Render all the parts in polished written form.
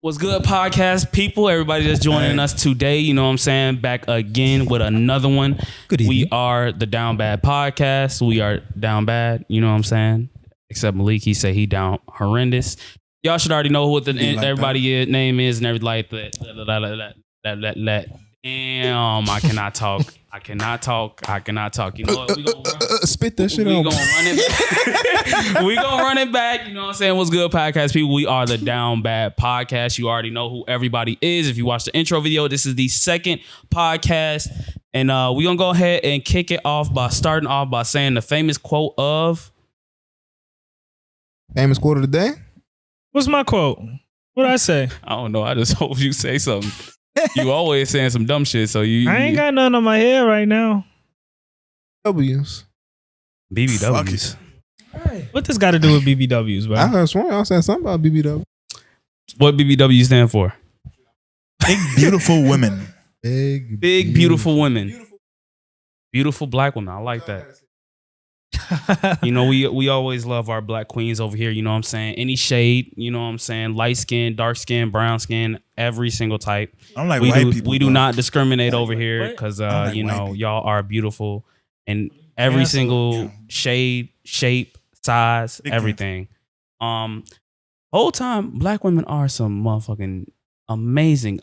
What's good, podcast people? Everybody that's joining us today, you know what I'm saying? Back again with another one. Good evening. We are the Down Bad Podcast. We are down bad, you know what I'm saying? Except Malik, he said he down horrendous. Y'all should already know what everybody name is and everything like that. Damn, I cannot talk. I cannot talk. You know what? We gonna spit that shit out. We gonna run it back. We gonna run it back. You know what I'm saying? What's good, podcast people? We are the Down Bad Podcast. You already know who everybody is. If you watch the intro video, this is the second podcast. And we gonna go ahead and kick it off by starting off by saying the famous quote of... Famous quote of the day? What's my quote? What'd I say? I don't know. I just hope you say something. You always saying some dumb shit, so you... I ain't got nothing on my head right now. W's. BBWs. What this got to do with BBWs, bro? I heard sworn y'all said something about BBW. What BBW stand for? Big beautiful women. Big beautiful women. Beautiful black women. I like that. You know, we always love our black queens over here, you know what I'm saying? Any shade, you know what I'm saying? Light skin, dark skin, brown skin, every single type. I'm like white people. We do not discriminate over here because, like you know, people. y'all are beautiful in every single shade, shape, size, everything. Whole time, black women are some motherfucking amazing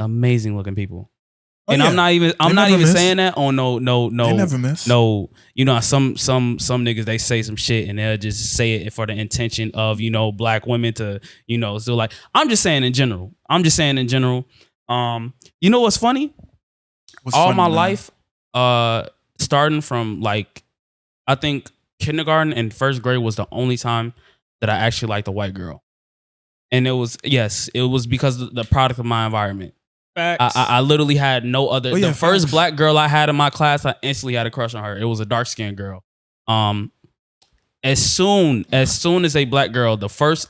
looking people. And I'm not even saying that on no. They never miss. No, you know, some niggas, they say some shit and they'll just say it for the intention of, you know, black women to, you know, so like, I'm just saying in general. You know what's funny? My life, starting from like, I think kindergarten and first grade was the only time that I actually liked a white girl. And it was because of the product of my environment. I literally had no other. The first black girl I had in my class, I instantly had a crush on her. It was a dark skinned girl. As soon as a black girl, it was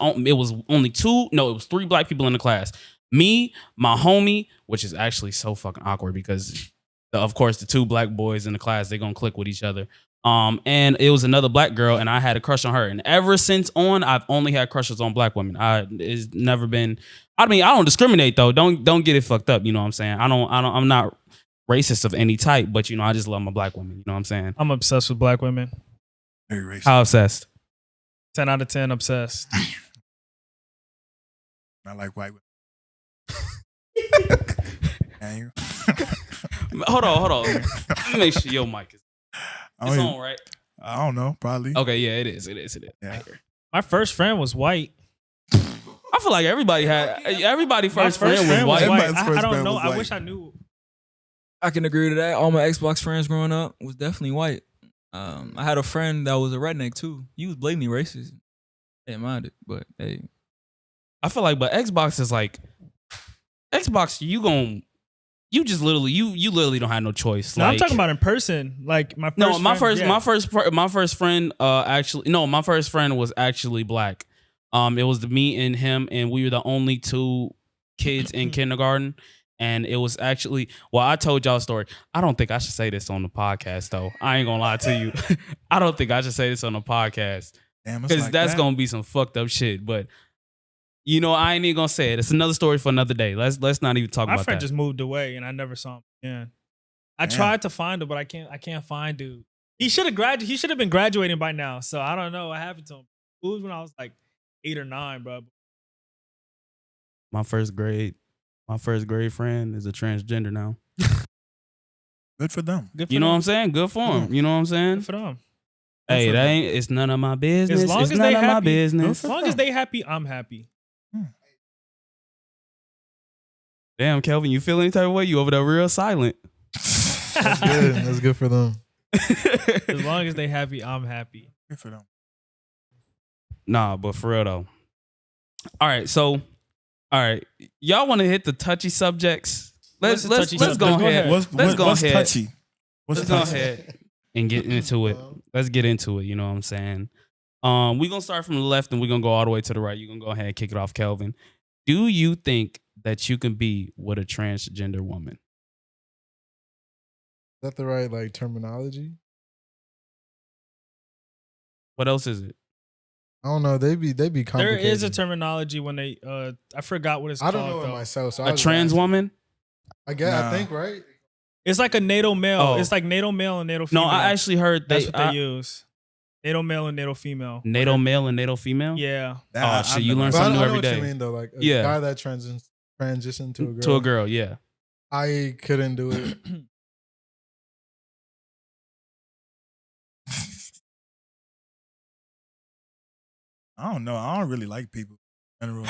three black people in the class. Me, my homie, which is actually so fucking awkward because, of course, the two black boys in the class, they're gonna click with each other. And it was another black girl, and I had a crush on her. And ever since on, I've only had crushes on black women. It's never been. I mean, I don't discriminate though. Don't get it fucked up. You know what I'm saying? I'm not racist of any type, but you know, I just love my black women. You know what I'm saying? I'm obsessed with black women. Very racist. How obsessed? 10 out of 10 obsessed. I like white women. Hold on. Let me make sure your mic is on, right? I don't know. Probably. Okay, yeah, it is. Yeah. My first friend was white. I feel like everybody first friend was white. I don't know. I wish I knew. I can agree to that. All my Xbox friends growing up was definitely white. I had a friend that was a redneck too. He was blatantly racist. Didn't mind it, but hey. I feel like, but Xbox is like Xbox. You literally don't have no choice. No, I'm talking about in person. Like my first friend was actually black. It was me and him, and we were the only two kids in kindergarten. And it was actually, I told y'all a story. I don't think I should say this on the podcast, though. I ain't gonna lie to you. I don't think I should say this on the podcast. Because that's gonna be some fucked up shit. But, you know, I ain't even gonna say it. It's another story for another day. Let's not even talk about that. My friend just moved away, and I never saw him again. I tried to find him, but I can't find dude. He should have been graduating by now. So I don't know what happened to him. It was when I was like 8 or 9, bro. My first grade friend is a transgender now. Good for them. You know what I'm saying? Good for him. You know what I'm saying? Good for them. Hey, it's none of my business. As long it's as none they of happy, my business. As long as they happy, I'm happy. Damn, Kelvin, you feel any type of way? You over there real silent. That's good. That's good for them. As long as they happy, I'm happy. Good for them. Nah, but for real though. All right, y'all want to hit the touchy subjects? Let's go ahead. What's touchy? Let's go ahead and get into it. Let's get into it. You know what I'm saying? We're gonna start from the left and we're gonna go all the way to the right. You're gonna go ahead and kick it off, Kelvin. Do you think that you can be with a transgender woman? Is that the right terminology? What else is it? I don't know. They be There complicated. is a terminology when they I forgot what it's I called. don't know it though. myself. So A trans woman? I guess Nah. I think right. It's like a NATO male. Oh. It's like NATO male and NATO female. No, I actually heard that's what they use. NATO male and NATO female. NATO male and NATO female? Yeah. Oh, shit, you learn But something new I know every what day. you mean though. Like a Yeah. guy that transitioned to a girl. To a girl, yeah. I couldn't do it. I don't know. I don't really like people in general.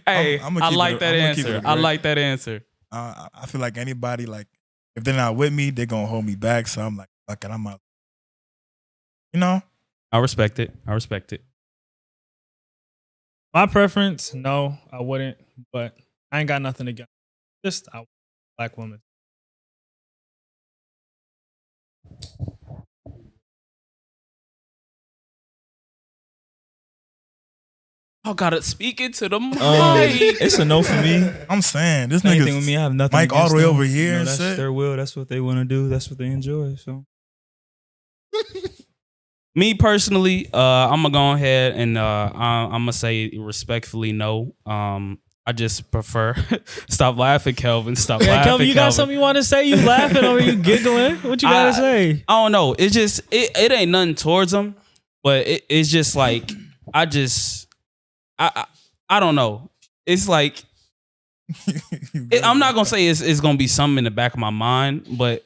Hey, I'ma I keep like it- that I'ma keep it answer. a I grade. like that answer. I feel like anybody, like, if they're not with me, they're gonna hold me back. So I'm like, fuck it, I'm out. You know? I respect it. I respect it. My preference, no, I wouldn't. But I ain't got nothing against. Just black woman. Oh, gotta speak it to the mic. It's a no for me. I'm saying this Same thing with nigga's me. I have nothing. Mike all the against way them. over here You know, and that's shit. their will. That's what they want to do. That's what they enjoy. So Me personally, I'm gonna go ahead and I'm gonna say respectfully no. I just prefer. Stop laughing, Kelvin. Stop Yeah, laughing, Kelvin, you got something you want to say? You laughing or you giggling? What you gotta say? I don't know. It's just it ain't nothing towards them, but it's just like I don't know. It's like I'm not gonna say it's gonna be something in the back of my mind, but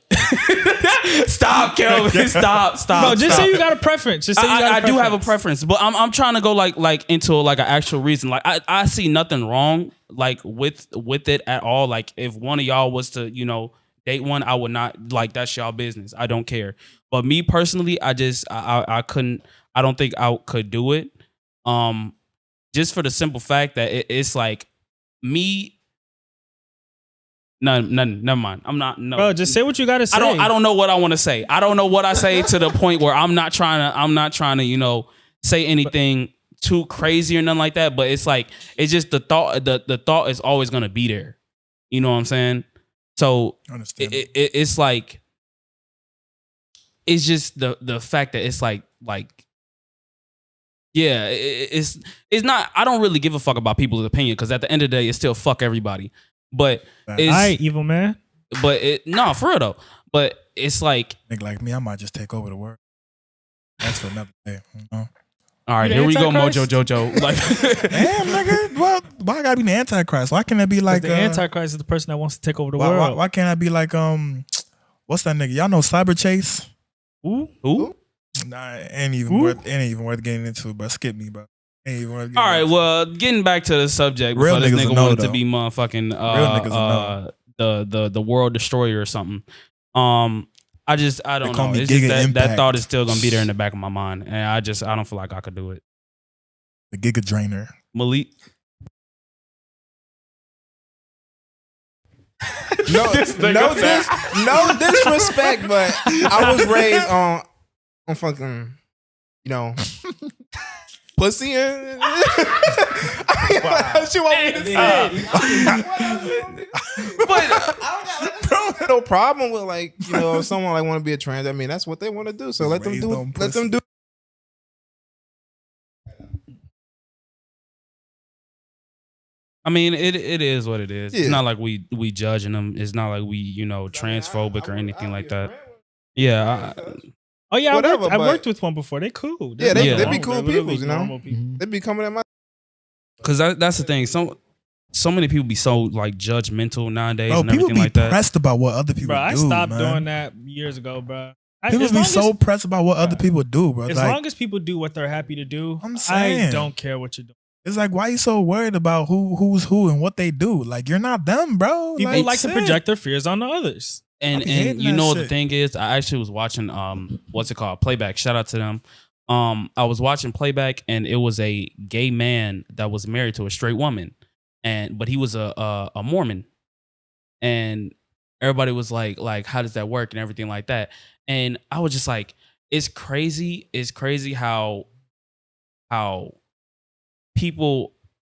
stop, Kelvin. Stop. Bro, just stop. say you got a preference. Just say you got I a do have a preference, but I'm trying to go like into like an actual reason. Like I see nothing wrong like with it at all. Like if one of y'all was to date one, I would not like that's y'all business. I don't care. But me personally, I couldn't. I don't think I could do it. Just for the simple fact that it's like me. None. Never mind. I'm not. No, Bro, just say what you gotta say. I don't know what I want to say. I don't know what I say to the point where I'm not trying to say anything too crazy or nothing like that. But it's like it's just the thought. The thought is always gonna be there. You know what I'm saying? So it's like it's just the fact that it's like yeah, it's not. I don't really give a fuck about people's opinion because at the end of the day, it's still fuck everybody. But it's all right, evil man. But no, for real though. But it's like nigga like me, I might just take over the world. That's for another day. You know? All right, here we go, Mojo Jojo. Like, damn, nigga. Well, why I gotta be the Antichrist? Why can't I be like the Antichrist is the person that wants to take over the why, world? Why can't I be like what's that nigga? Y'all know Cyber Chase? Who? Nah, ain't even worth getting into. But skip me, bro. Ain't even worth getting all right, into. well, getting back to the subject. Real This niggas nigga know, wanted to though. be motherfucking Real niggas the world destroyer or something. I don't call know. me It's just Giga that Impact. thought is still gonna be there in the back of my mind, and I don't feel like I could do it. The Giga Drainer. Malik. No disrespect, but I was raised on fucking, pussy and what you want me to say? But I don't have no problem with if someone want to be a trans. I mean, that's what they want to do. So let them Raised do. on Let them do. I mean, it is what it is. Yeah. It's not like we judging them. It's not like we transphobic or anything like that. Yeah. Oh yeah, Whatever, I but- worked with one before. They cool. Yeah, they be cool Literally peoples, normal people. Mhm. They be coming at my. Because that's the thing. So many people be so like judgmental nowadays Bro, and people everything be like that. pressed about what other people Bro, I do. stopped man. doing that years ago, bro. People be so pressed about what other Right. people do, bro. As Like, long as people do what they're happy to do, I'm I saying. don't care what you're doing. it's like, why you so worried about who's who and what they do? Like, you're not them, bro. People like to shit. project their fears on the others. And I be hating you that know what the shit. thing is? I actually was watching what's it called? Playback. Shout out to them. I was watching Playback and it was a gay man that was married to a straight woman. But he was a Mormon. And everybody was like, how does that work and everything like that? And I was just like, it's crazy how people,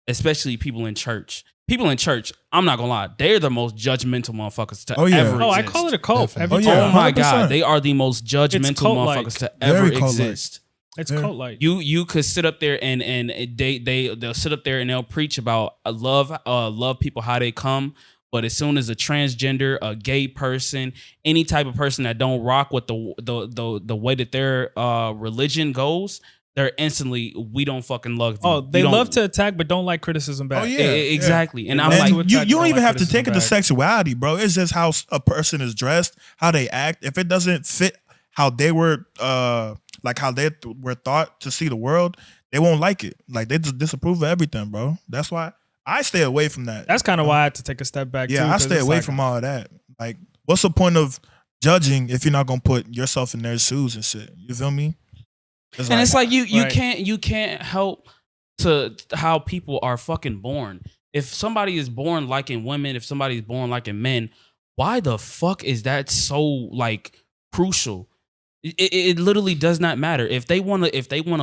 especially people in church, people in church, I'm not gonna lie, they're the most judgmental motherfuckers to ever exist. I call it a cult. Definitely. Oh my God, they are the most judgmental motherfuckers to ever exist. It's cult-like. You could sit up there and they'll sit up there and they'll preach about love people how they come, but as soon as a transgender, a gay person, any type of person that don't rock with the way that their religion goes, they're instantly, we don't fucking love you. Oh, they love to attack, but don't like criticism back. Oh, yeah. Exactly. And I'm and like, you don't even have to take it to sexuality, bro. It's just how a person is dressed, how they act. If it doesn't fit how they were, like how they were thought to see the world, they won't like it. Like they just disapprove of everything, bro. That's why I stay away from that. That's kind of why I had to take a step back. Yeah, too, I stay away from all of that. Like, what's the point of judging if you're not gonna put yourself in their shoes and shit? You feel me? It's like you can't help to how people are fucking born. If somebody is born liking women, if somebody's born liking men, why the fuck is that so like crucial? It literally does not matter. If they wanna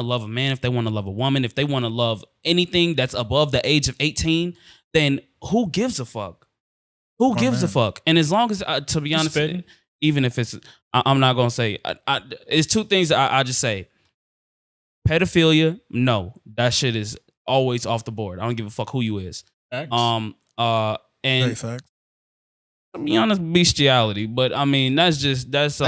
love a man, if they wanna love a woman, if they wanna love anything that's above the age of 18, then who gives a fuck? Who gives a fuck? And as long as, to be honest, even if it's, I'm not gonna say. It's two things that I just say. Pedophilia, no, that shit is always off the board. I don't give a fuck who you is. Facts. And fact. to be honest, bestiality. But I mean, that's a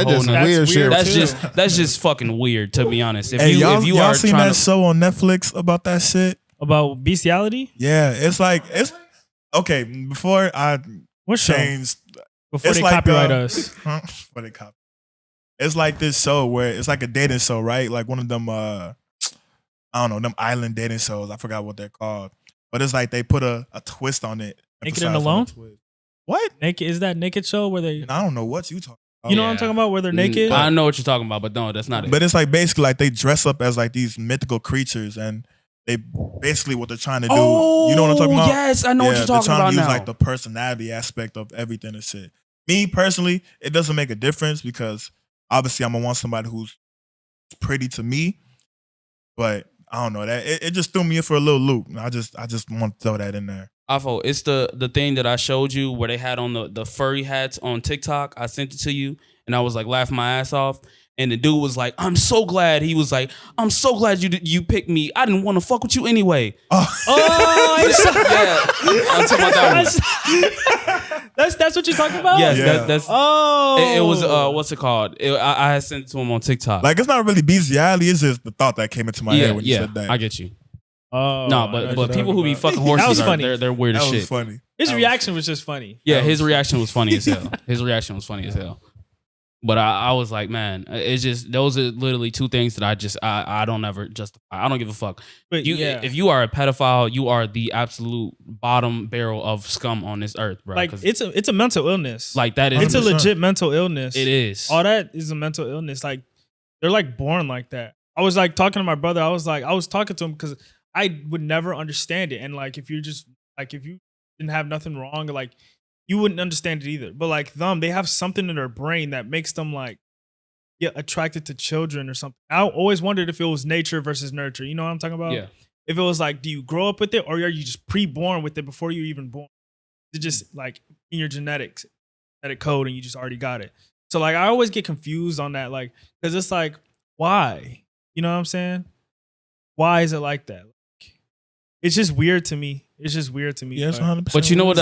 whole nother weird shit. That's just fucking weird. To be honest, if y'all are seen that show on Netflix about that shit? About bestiality? Yeah, it's okay. Before I changed, before they copyright us, before they copy. It's like this show where it's like a dating show, right? Like one of them, I don't know, them island dating shows. I forgot what they're called, but it's like they put a twist on it. Naked and Alone? What? Naked is that naked show where they? And I don't know what you talking about. You know what I'm talking about? Where they're naked? I know what you're talking about, but no, that's not it. But it's like basically like they dress up as like these mythical creatures, and they basically what they're trying to do. You know what I'm talking about? Yes, I know what you're talking about now. They're trying to use like the personality aspect of everything and shit. Me personally, it doesn't make a difference because obviously I'm gonna want somebody who's pretty to me, but I don't know that it just threw me for a little loop. I just want to throw that in there. Afo, it's the thing that I showed you where they had on the furry hats on TikTok. I sent it to you, and I was like laughing my ass off. And the dude was like, "I'm so glad." He was like, "I'm so glad you picked me. I didn't want to fuck with you anyway." I'm talking about that one. That's what you're talking about? Yes, Yeah. that's. Oh, it was what's it called? I had sent it to him on TikTok. Like it's not really bestiality. It's just the thought that came into my head when you said that. I get you. Oh, No, but people who be fucking horses was funny. They're weird as That was shit. funny. His reaction was just funny. Yeah, his reaction was funny as hell. But I was like, man, it's just those are literally two things that I don't ever justify. I don't give a fuck. But If you are a pedophile, you are the absolute bottom barrel of scum on this earth, bro. Like it's a mental illness. Like that is it's a legit mental illness. It is. All that is a mental illness. Like they're like born like that. I was like talking to my brother. I was talking to him because I would never understand it. And like if you didn't have nothing wrong, like you wouldn't understand it either. But like they have something in their brain that makes them like get attracted to children or something. I always wondered if it was nature versus nurture. You know what I'm talking about? Yeah. If it was like, do you grow up with it or are you just pre-born with it before you're even born? It's just like in your genetic code and you just already got it. So like I always get confused on that, like, because it's like, why? You know what I'm saying? Why is it like that? Like, it's just weird to me. Yes, 100%. But you know what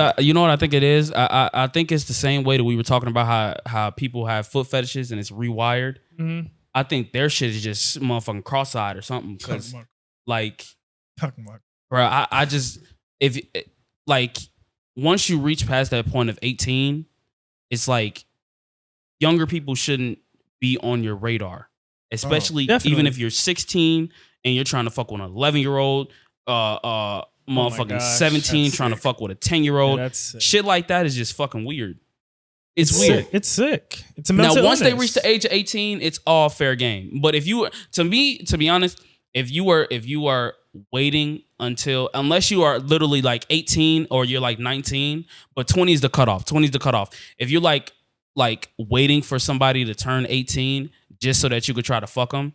I think it is? I think it's the same way that we were talking about how people have foot fetishes and it's rewired. Mm-hmm. I think their shit is just motherfucking cross-eyed or something. Because like, bro, I just once you reach past that point of 18, it's like younger people shouldn't be on your radar, especially even if you're 16 and you're trying to fuck with an 11-year-old. Motherfucking 17 trying to fuck with a 10-year-old. Yeah, shit like that is just fucking weird. It's weird. Sick. It's sick. It's a mental Now, once illness. they reach the age of 18, it's all fair game. But if you, to be honest, if you are waiting unless you are literally like 18 or you're like 19, but 20 is the cutoff. If you're like waiting for somebody to turn 18 just so that you could try to fuck them,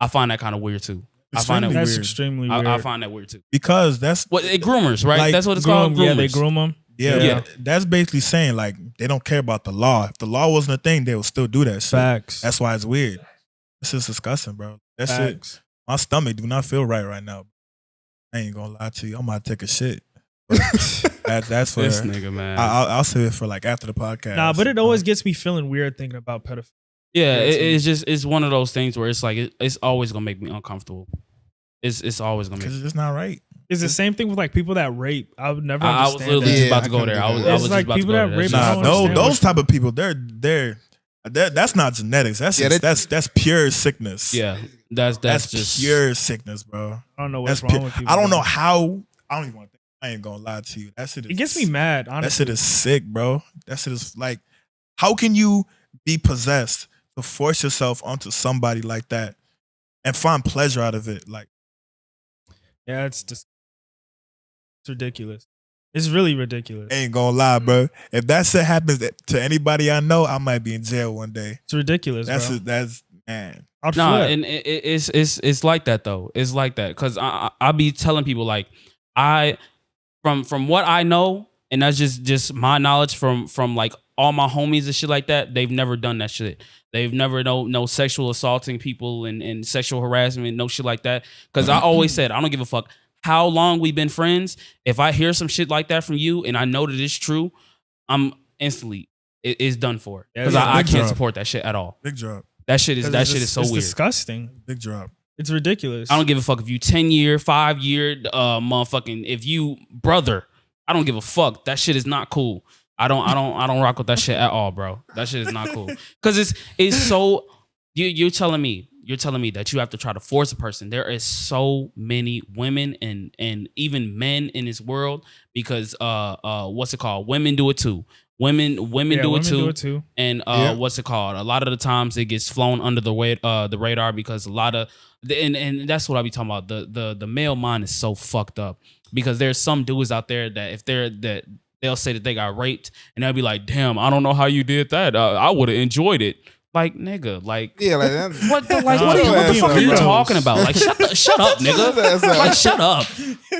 I find that kind of weird too. I find that That's weird. extremely weird. I find that weird too. Because that's groomers, right? Like, that's what it's called. Groomers. Yeah, they groom them. Yeah, that's basically saying like they don't care about the law. If the law wasn't a thing, they would still do that shit. Facts. That's why it's weird. This is disgusting, bro. That Facts. shit. My stomach do not feel right now. I ain't gonna lie to you. I'm about to take a shit. That's for this nigga, man. I'll save it for like after the podcast. Nah, but it always gets me feeling weird thinking about pedophilia. Yeah, it's one of those things where it's like it's always gonna make me uncomfortable. It's always gonna make. Because it's just not right. It's the same thing with like people that rape. I would never. I was understand literally that. just about to go there. I was just like about to people go that there. rape- That I shit- don't Nah, understand those type of people, that's not genetics. That's that's pure sickness. Yeah, that's just pure sickness, bro. I don't know what's That's wrong with people. I don't know how. I don't even want to think. I ain't gonna lie to you. That shit is, It gets me mad. That Honestly, shit is sick, bro. That shit is like, how can you be possessed to force yourself onto somebody like that and find pleasure out of it? Like, yeah, it's ridiculous. It's really ridiculous. ain't gonna lie, bro. If that shit happens to anybody I know, I might be in jail one day. It's ridiculous. That's man. I'd nah, flip. and it's like that though. It's like that because I be telling people like from what I know, and that's just my knowledge from like all my homies and shit like that. They've never done that shit. They've never no sexual assaulting people and sexual harassment, no shit like that. Because I always said I don't give a fuck how long we've been friends. If I hear some shit like that from you and I know that it's true, I'm instantly it's done for. Because I can't support that shit at all. Big drop. That shit is so it's weird. disgusting. Big drop. It's ridiculous. I don't give a fuck if you 10-year, 5-year, motherfucking. If you brother, I don't give a fuck. That shit is not cool. I don't rock with that shit at all, bro. That shit is not cool. Cause it's so. You're telling me that you have to try to force a person. There is so many women and even men in this world because what's it called? Women do it too. Women do it too. And what's it called? A lot of the times it gets flown under the radar because a lot of and that's what I be talking about. The male mind is so fucked up because there's some dudes out there that if they'll say that they got raped and they'll be like, damn, I don't know how you did that. I would have enjoyed it. Like, nigga, like, yeah, like that. what the fuck are you talking about? Like, shut up, nigga. Like, shut up.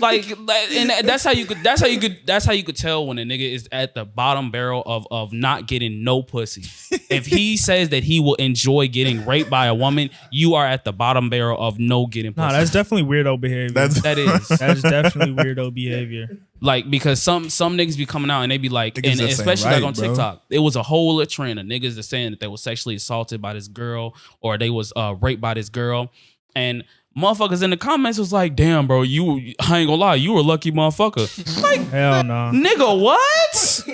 Like, and that's how you could tell when a nigga is at the bottom barrel of not getting no pussy. If he says that he will enjoy getting raped by a woman, you are at the bottom barrel of no getting pussy. Nah, that's definitely weirdo behavior. That's definitely weirdo behavior. Like, because some niggas be coming out and they be like, and especially like on TikTok, it was a whole trend of niggas that saying that they were sexually assaulted by this girl or they was raped by this girl. And motherfuckers in the comments was like, damn, bro, I ain't gonna lie, you were a lucky motherfucker. Like, hell no. Nigga, what?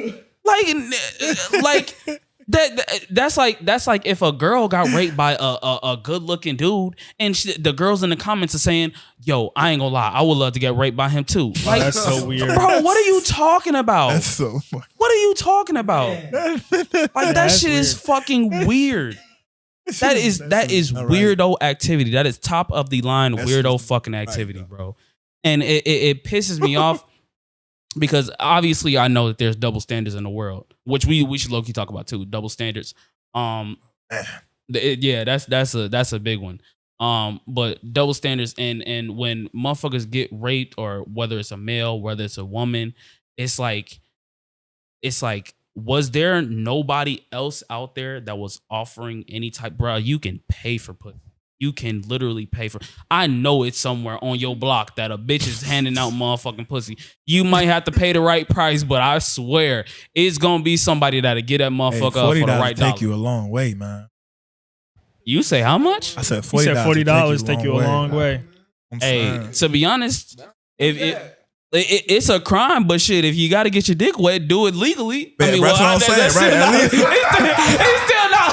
like that's like if a girl got raped by a good looking dude and the girls in the comments are saying, yo, I ain't gonna lie, I would love to get raped by him too. Like, that's so weird, bro. What are you talking about? That's so funny. What are you talking about? Like, that shit is fucking weird. That is weirdo activity. That is top of the line weirdo fucking activity, bro. And it pisses me off. Because obviously I know that there's double standards in the world, which we should low-key talk about too. Double standards. That's a big one. But double standards and when motherfuckers get raped, or whether it's a male, whether it's a woman, it's like, was there nobody else out there that was offering any type, bro? You can pay for pussy. You can literally pay for. I know it's somewhere on your block that a bitch is handing out motherfucking pussy. You might have to pay the right price, but I swear it's gonna be somebody that'll get that motherfucker up for the right dollar. Take you a long way, man. You say how much? I said $40. You said $40 take you a long way. Hey, to be honest, if it's a crime, but shit, if you got to get your dick wet, do it legally. Man, I mean, that's what I'm saying, right?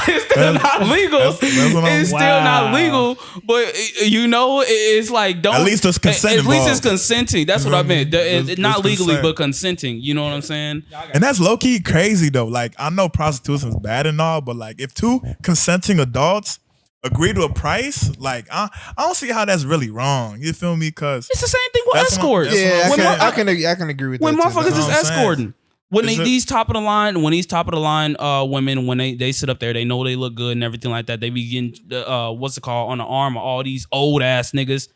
It's still not legal. It's still not legal, but it's like don't. At least it's consent. At least it's consenting. That's what I meant. It's not legally, but consenting. You know what I'm saying? And that's low key crazy though. Like, I know prostitution is bad and all, but like if two consenting adults agree to a price, like I don't see how that's really wrong. You feel me? Cause it's the same thing with escort. I can agree with that. When motherfuckers is escorting. Saying. When these top of the line women, when they sit up there, they know they look good and everything like that. They be getting on the arm of all these old ass niggas.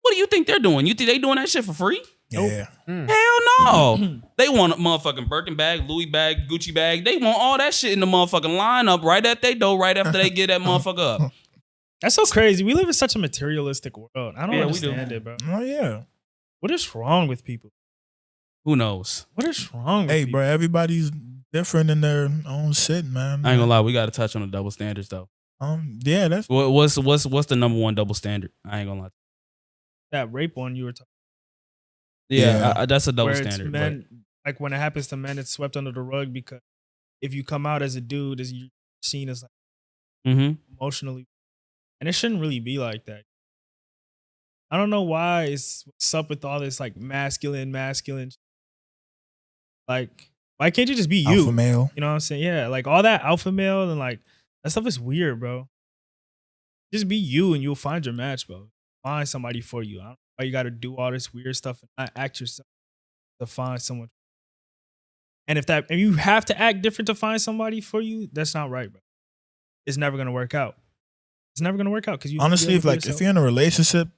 What do you think they're doing? You think they doing that shit for free? Yeah. Hell no. They want a motherfucking Birkin bag, Louis bag, Gucci bag. They want all that shit in the motherfucking lineup right at they door right after they get that motherfucker up. That's so crazy. We live in such a materialistic world. I don't understand it, bro. Oh yeah. What is wrong with people? Who knows? What is wrong with Hey, people? bro, everybody's different in their own shit, man. I ain't gonna lie, we gotta touch on the double standards though. Yeah, that's What's the number one double standard? I ain't gonna lie. That rape one you were talking Yeah, that's a double where it's standard. men, like when it happens to men, it's swept under the rug because if you come out as a dude, as you're seen as like emotionally, and it shouldn't really be like that. I don't know why what's up with all this like masculine. Like, why can't you just be you? alpha male. You know what I'm saying? Yeah, like all that alpha male and like that stuff is weird, bro. Just be you and you'll find your match, bro. Find somebody for you. I don't know why you got to do all this weird stuff and not act yourself to find someone. And if you have to act different to find somebody for you, that's not right, bro. It's never gonna work out. It's never gonna work out because you Honestly, if you're in a relationship,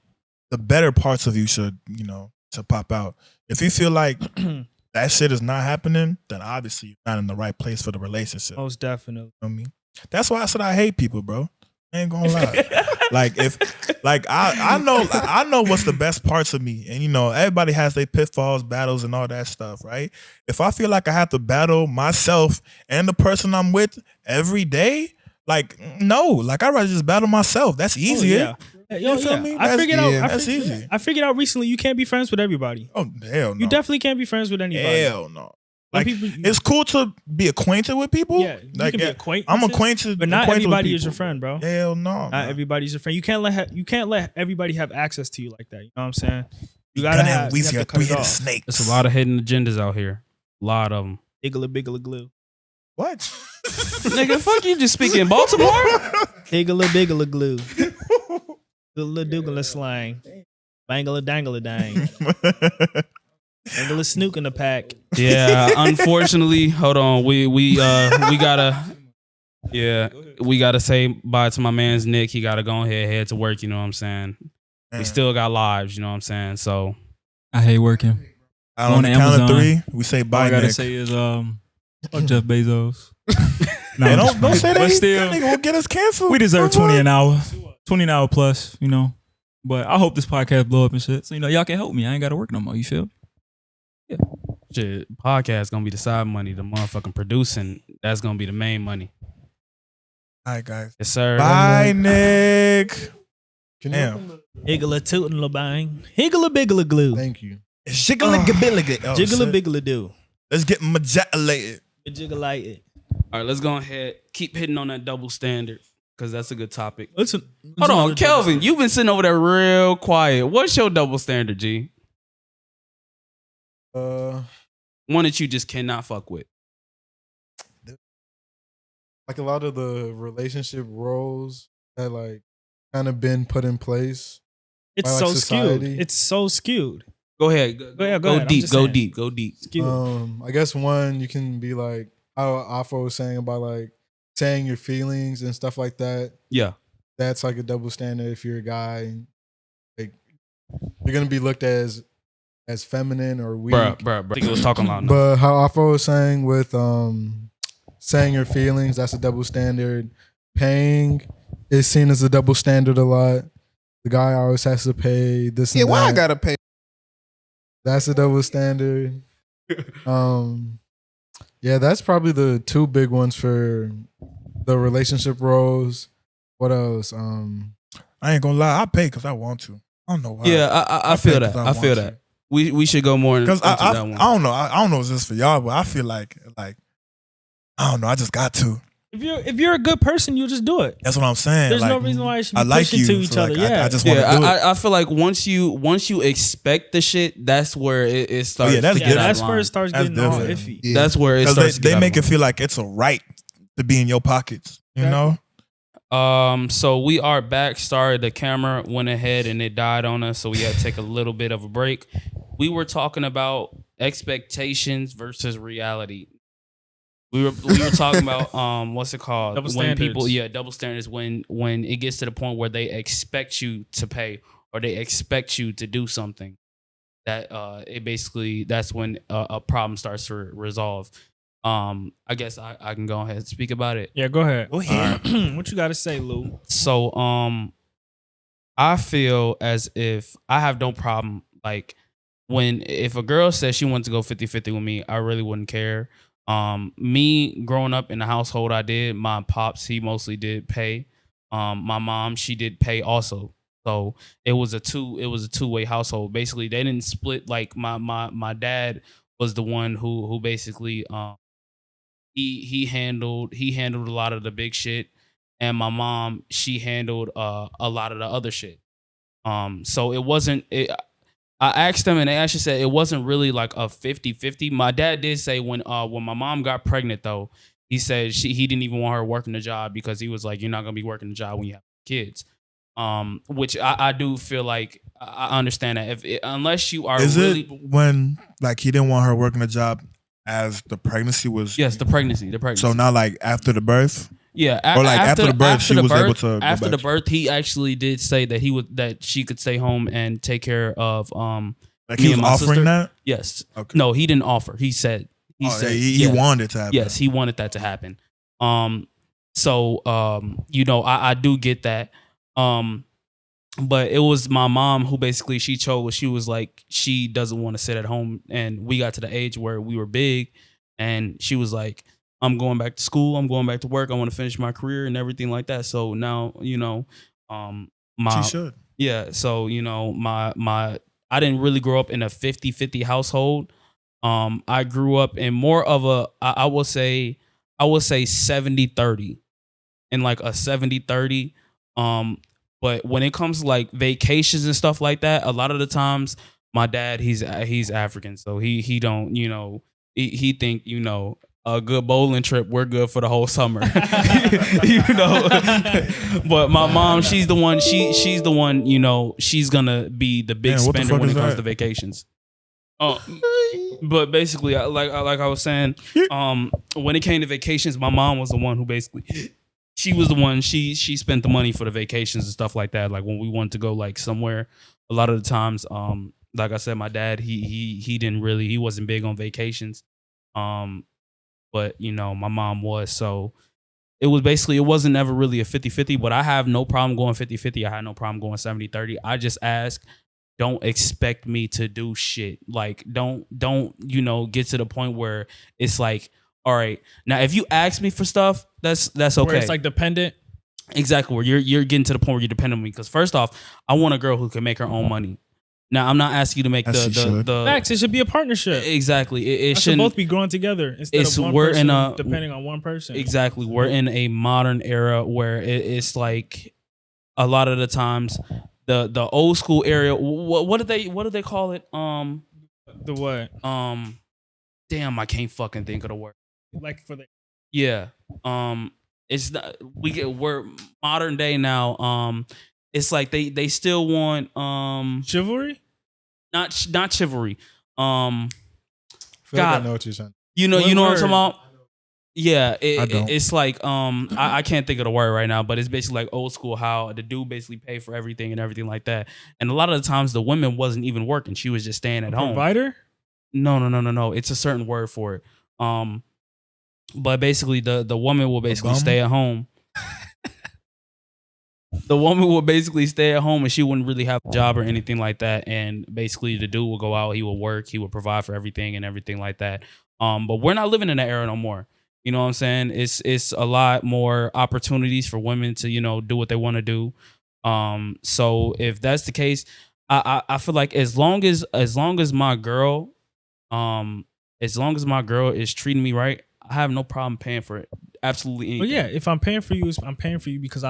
the better parts of you should pop out. If you feel like that shit is not happening, then obviously you're not in the right place for the relationship. most definitely. You know what I mean? That's why I said I hate people, bro. I ain't gonna lie. I know what's the best parts of me. And everybody has their pitfalls, battles, and all that stuff, right? If I feel like I have to battle myself and the person I'm with every day, no. I'd rather just battle myself. That's easier. You feel me? That's easy. I figured out recently you can't be friends with everybody. Oh, hell no. You definitely can't be friends with anybody. Hell no. It's cool to be acquainted with people. Yeah, you can be acquainted. I'm acquainted, but not acquainted everybody with is your people. friend, bro. Hell no. Not everybody's your friend. You can't let everybody have access to you like that. You know what I'm saying? You gotta have. You have to cut it off. Snakes. There's a lot of hidden agendas out here. A lot of them. Biggala glue. What? Nigga, fuck you just speaking Baltimore? Biggala glue. Doogala doogala slang. Bangala dangala dang. Bangala snook in the pack. Yeah, unfortunately, hold on. We gotta say bye to my man's Nick. He gotta go ahead, head to work, you know what I'm saying? We still got lives, you know what I'm saying? So I hate working. On the count of three, we say bye, all I gotta Nick. say is fuck Jeff Bezos. Hey, don't say that. But still, that nigga will get us canceled. we deserve 20 an hour. 20 an hour plus, But I hope this podcast blow up and shit. So y'all can help me. I ain't gotta work no more. You feel? Yeah. shit, podcast gonna be the side money. The motherfucking producing, that's gonna be the main money. All right, guys. Yes, sir. Bye, Nick. Damn. Higgler tootin' la bang. Higgler biggler glue. Thank you. Jiggly-gabbilliga. Jiggler biggler do. Let's get majalated. Jiggle it. All right, let's go ahead. Keep hitting on that double standard because that's a good topic. Listen. Hold on, Kelvin. You've been sitting over there real quiet. What's your double standard, G? One that you just cannot fuck with. Like a lot of the relationship roles that like kind of been put in place. It's by, so society. skewed. It's so skewed. Go ahead. Go ahead. Go I'm deep. just Go saying. deep. Go deep. Skewed. I guess one you can be like how Afro was saying about like saying your feelings and stuff like that. Yeah. That's like a double standard if you're a guy. And, like you're gonna be looked at as feminine or weak. Bruh. I think it was talking loud enough. But how Afro was saying with saying your feelings, that's a double standard. Paying is seen as a double standard a lot. The guy always has to pay this and Yeah, that. why I gotta pay? That's a double standard. Yeah, that's probably the two big ones for the relationship roles. What else? I ain't gonna lie. I pay because I want to. I don't know why. Yeah, I feel pay that. 'cause I feel want that. to. We should go more into Because that I one. don't know. I don't know if this for y'all, but I feel like I don't know. I just got to. If you're a good person, you'll just do it. That's what I'm saying. There's like, no reason why it should be I like pushing you. to each so, other. like, Yeah. I just want to do it. I feel like once you expect the shit, that's where it starts. yeah, that's to get different. out That's of where line. it starts That's getting all different. iffy. Yeah. That's where it Because starts. they make it feel like it's a right to be in your pockets. You know? So we are back. Sorry, the camera went ahead and it died on us, so we had to take a little bit of a break. We were talking about expectations versus reality. We were talking about what's it called? Double when standards. double standards when it gets to the point where they expect you to pay or they expect you to do something, that that's when a problem starts to resolve. I guess I can go ahead and speak about it. Yeah, go ahead. Go ahead. What you got to say, Lou? So I feel as if I have no problem, like, if a girl says she wants to go 50-50 with me, I really wouldn't care. Me growing up in the household I did, my pops, he mostly did pay. My mom, she did pay also. So it was a two-way household. Basically, they didn't split. Like my dad was the one who basically he handled a lot of the big shit, and my mom, she handled a lot of the other shit. So it wasn't I asked them and they actually said it wasn't really like a 50-50. My dad did say when my mom got pregnant though, he said he didn't even want her working the job because he was like, you're not gonna be working the job when you have kids. Which I do feel like I understand that unless you are really, it when like he didn't want her working the job as the pregnancy was? Yes, the pregnancy. So not like after the birth. Yeah, or like after the birth, she was able to. After the birth, he actually did say that she could stay home and take care of like he was offering sister. that. Yes. Okay. No, he didn't offer. He said he wanted to happen. Yes, he wanted that to happen. So I do get that. But it was my mom who basically she chose. She was like, she doesn't want to sit at home, and we got to the age where we were big, and she was like, I'm going back to school. I'm going back to work. I want to finish my career and everything like that. So now, she should. Yeah. So, I didn't really grow up in a 50-50 household. I grew up in more of I will say 70-30, in like a 70-30. But when it comes to like vacations and stuff like that, a lot of the times my dad, he's African. So he don't, he think, a good bowling trip, we're good for the whole summer. But my mom, she's the one, she's the one, she's gonna be the big spender when it comes to vacations. But basically, like I was saying, when it came to vacations, my mom was the one who basically, she was the one, she spent the money for the vacations and stuff like that. Like when we wanted to go like somewhere, a lot of the times, like I said, my dad, he wasn't big on vacations. But my mom was. So it wasn't ever really a 50-50, but I have no problem going 50-50. I had no problem going 70-30. I just ask, don't expect me to do shit. Like don't get to the point where it's like, all right, now if you ask me for stuff, that's okay. Where it's like dependent. Exactly, where you're getting to the point where you're dependent on me. Because first off, I want a girl who can make her own money. Now, I'm not asking you to make the facts. It should be a partnership. Exactly. It should both be growing together instead of one person depending on one person. Exactly. We're in a modern era where it's like a lot of the times the old school area. What do they call it? The what? Damn, I can't fucking think of the word. Like for the it's not, we're modern day now. It's like they still want chivalry. Not chivalry. I know what you're saying. You know what I'm talking about? Yeah, it's like I can't think of the word right now, but it's basically like old school, how the dude basically paid for everything and everything like that. And a lot of the times the woman wasn't even working; she was just staying at home. Provider? No. It's a certain word for it. But basically the woman will basically stay at home. The woman will basically stay at home and she wouldn't really have a job or anything like that. And basically the dude will go out, he will work, he will provide for everything and everything like that. But we're not living in that era no more. You know what I'm saying? It's a lot more opportunities for women to, do what they want to do. So if that's the case, I feel like as long as my girl is treating me right, I have no problem paying for it. Absolutely anything. Well, yeah, if I'm paying for you, I'm paying for you because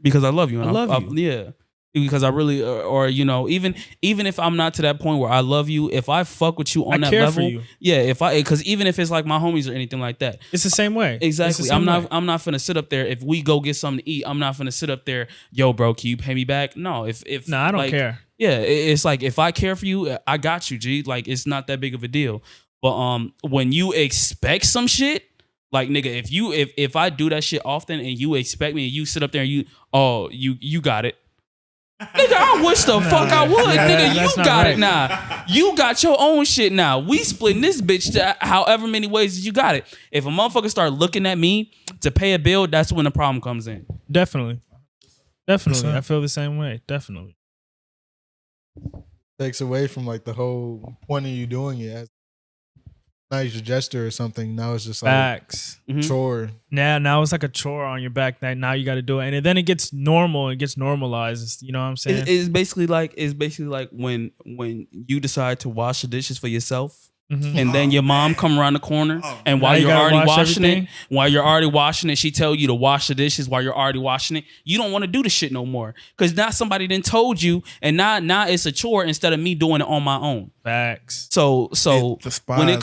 because I love you. I love you. Yeah. Because I really, or even if I'm not to that point where I love you, if I fuck with you on that level, for you. Yeah, because even if it's like my homies or anything like that, it's the same way. Exactly. I'm not finna sit up there. If we go get something to eat, I'm not finna sit up there. Yo, bro, can you pay me back? No. I don't care. Yeah, it's like if I care for you, I got you, G. Like it's not that big of a deal. But when you expect some shit. Like nigga, if I do that shit often and you expect me and you sit up there and you got it. Nigga, I wish the fuck I would. Nigga, you got it now. You got your own shit now. We splitting this bitch to however many ways that you got it. If a motherfucker start looking at me to pay a bill, that's when the problem comes in. Definitely. I feel the same way. Definitely. Takes away from like the whole point of you doing it as a nice gesture or something. Now it's just like Facts. chore. Now it's like a chore on your back that now you got to do it, and then it gets normal. It gets normalized. You know what I'm saying? It's basically like when you decide to wash the dishes for yourself. And then your mom come around the corner, and while you're already washing it, she tell you to wash the dishes while you're already washing it. You don't want to do the shit no more because now somebody done told you, and now it's a chore instead of me doing it on my own. Facts. So when it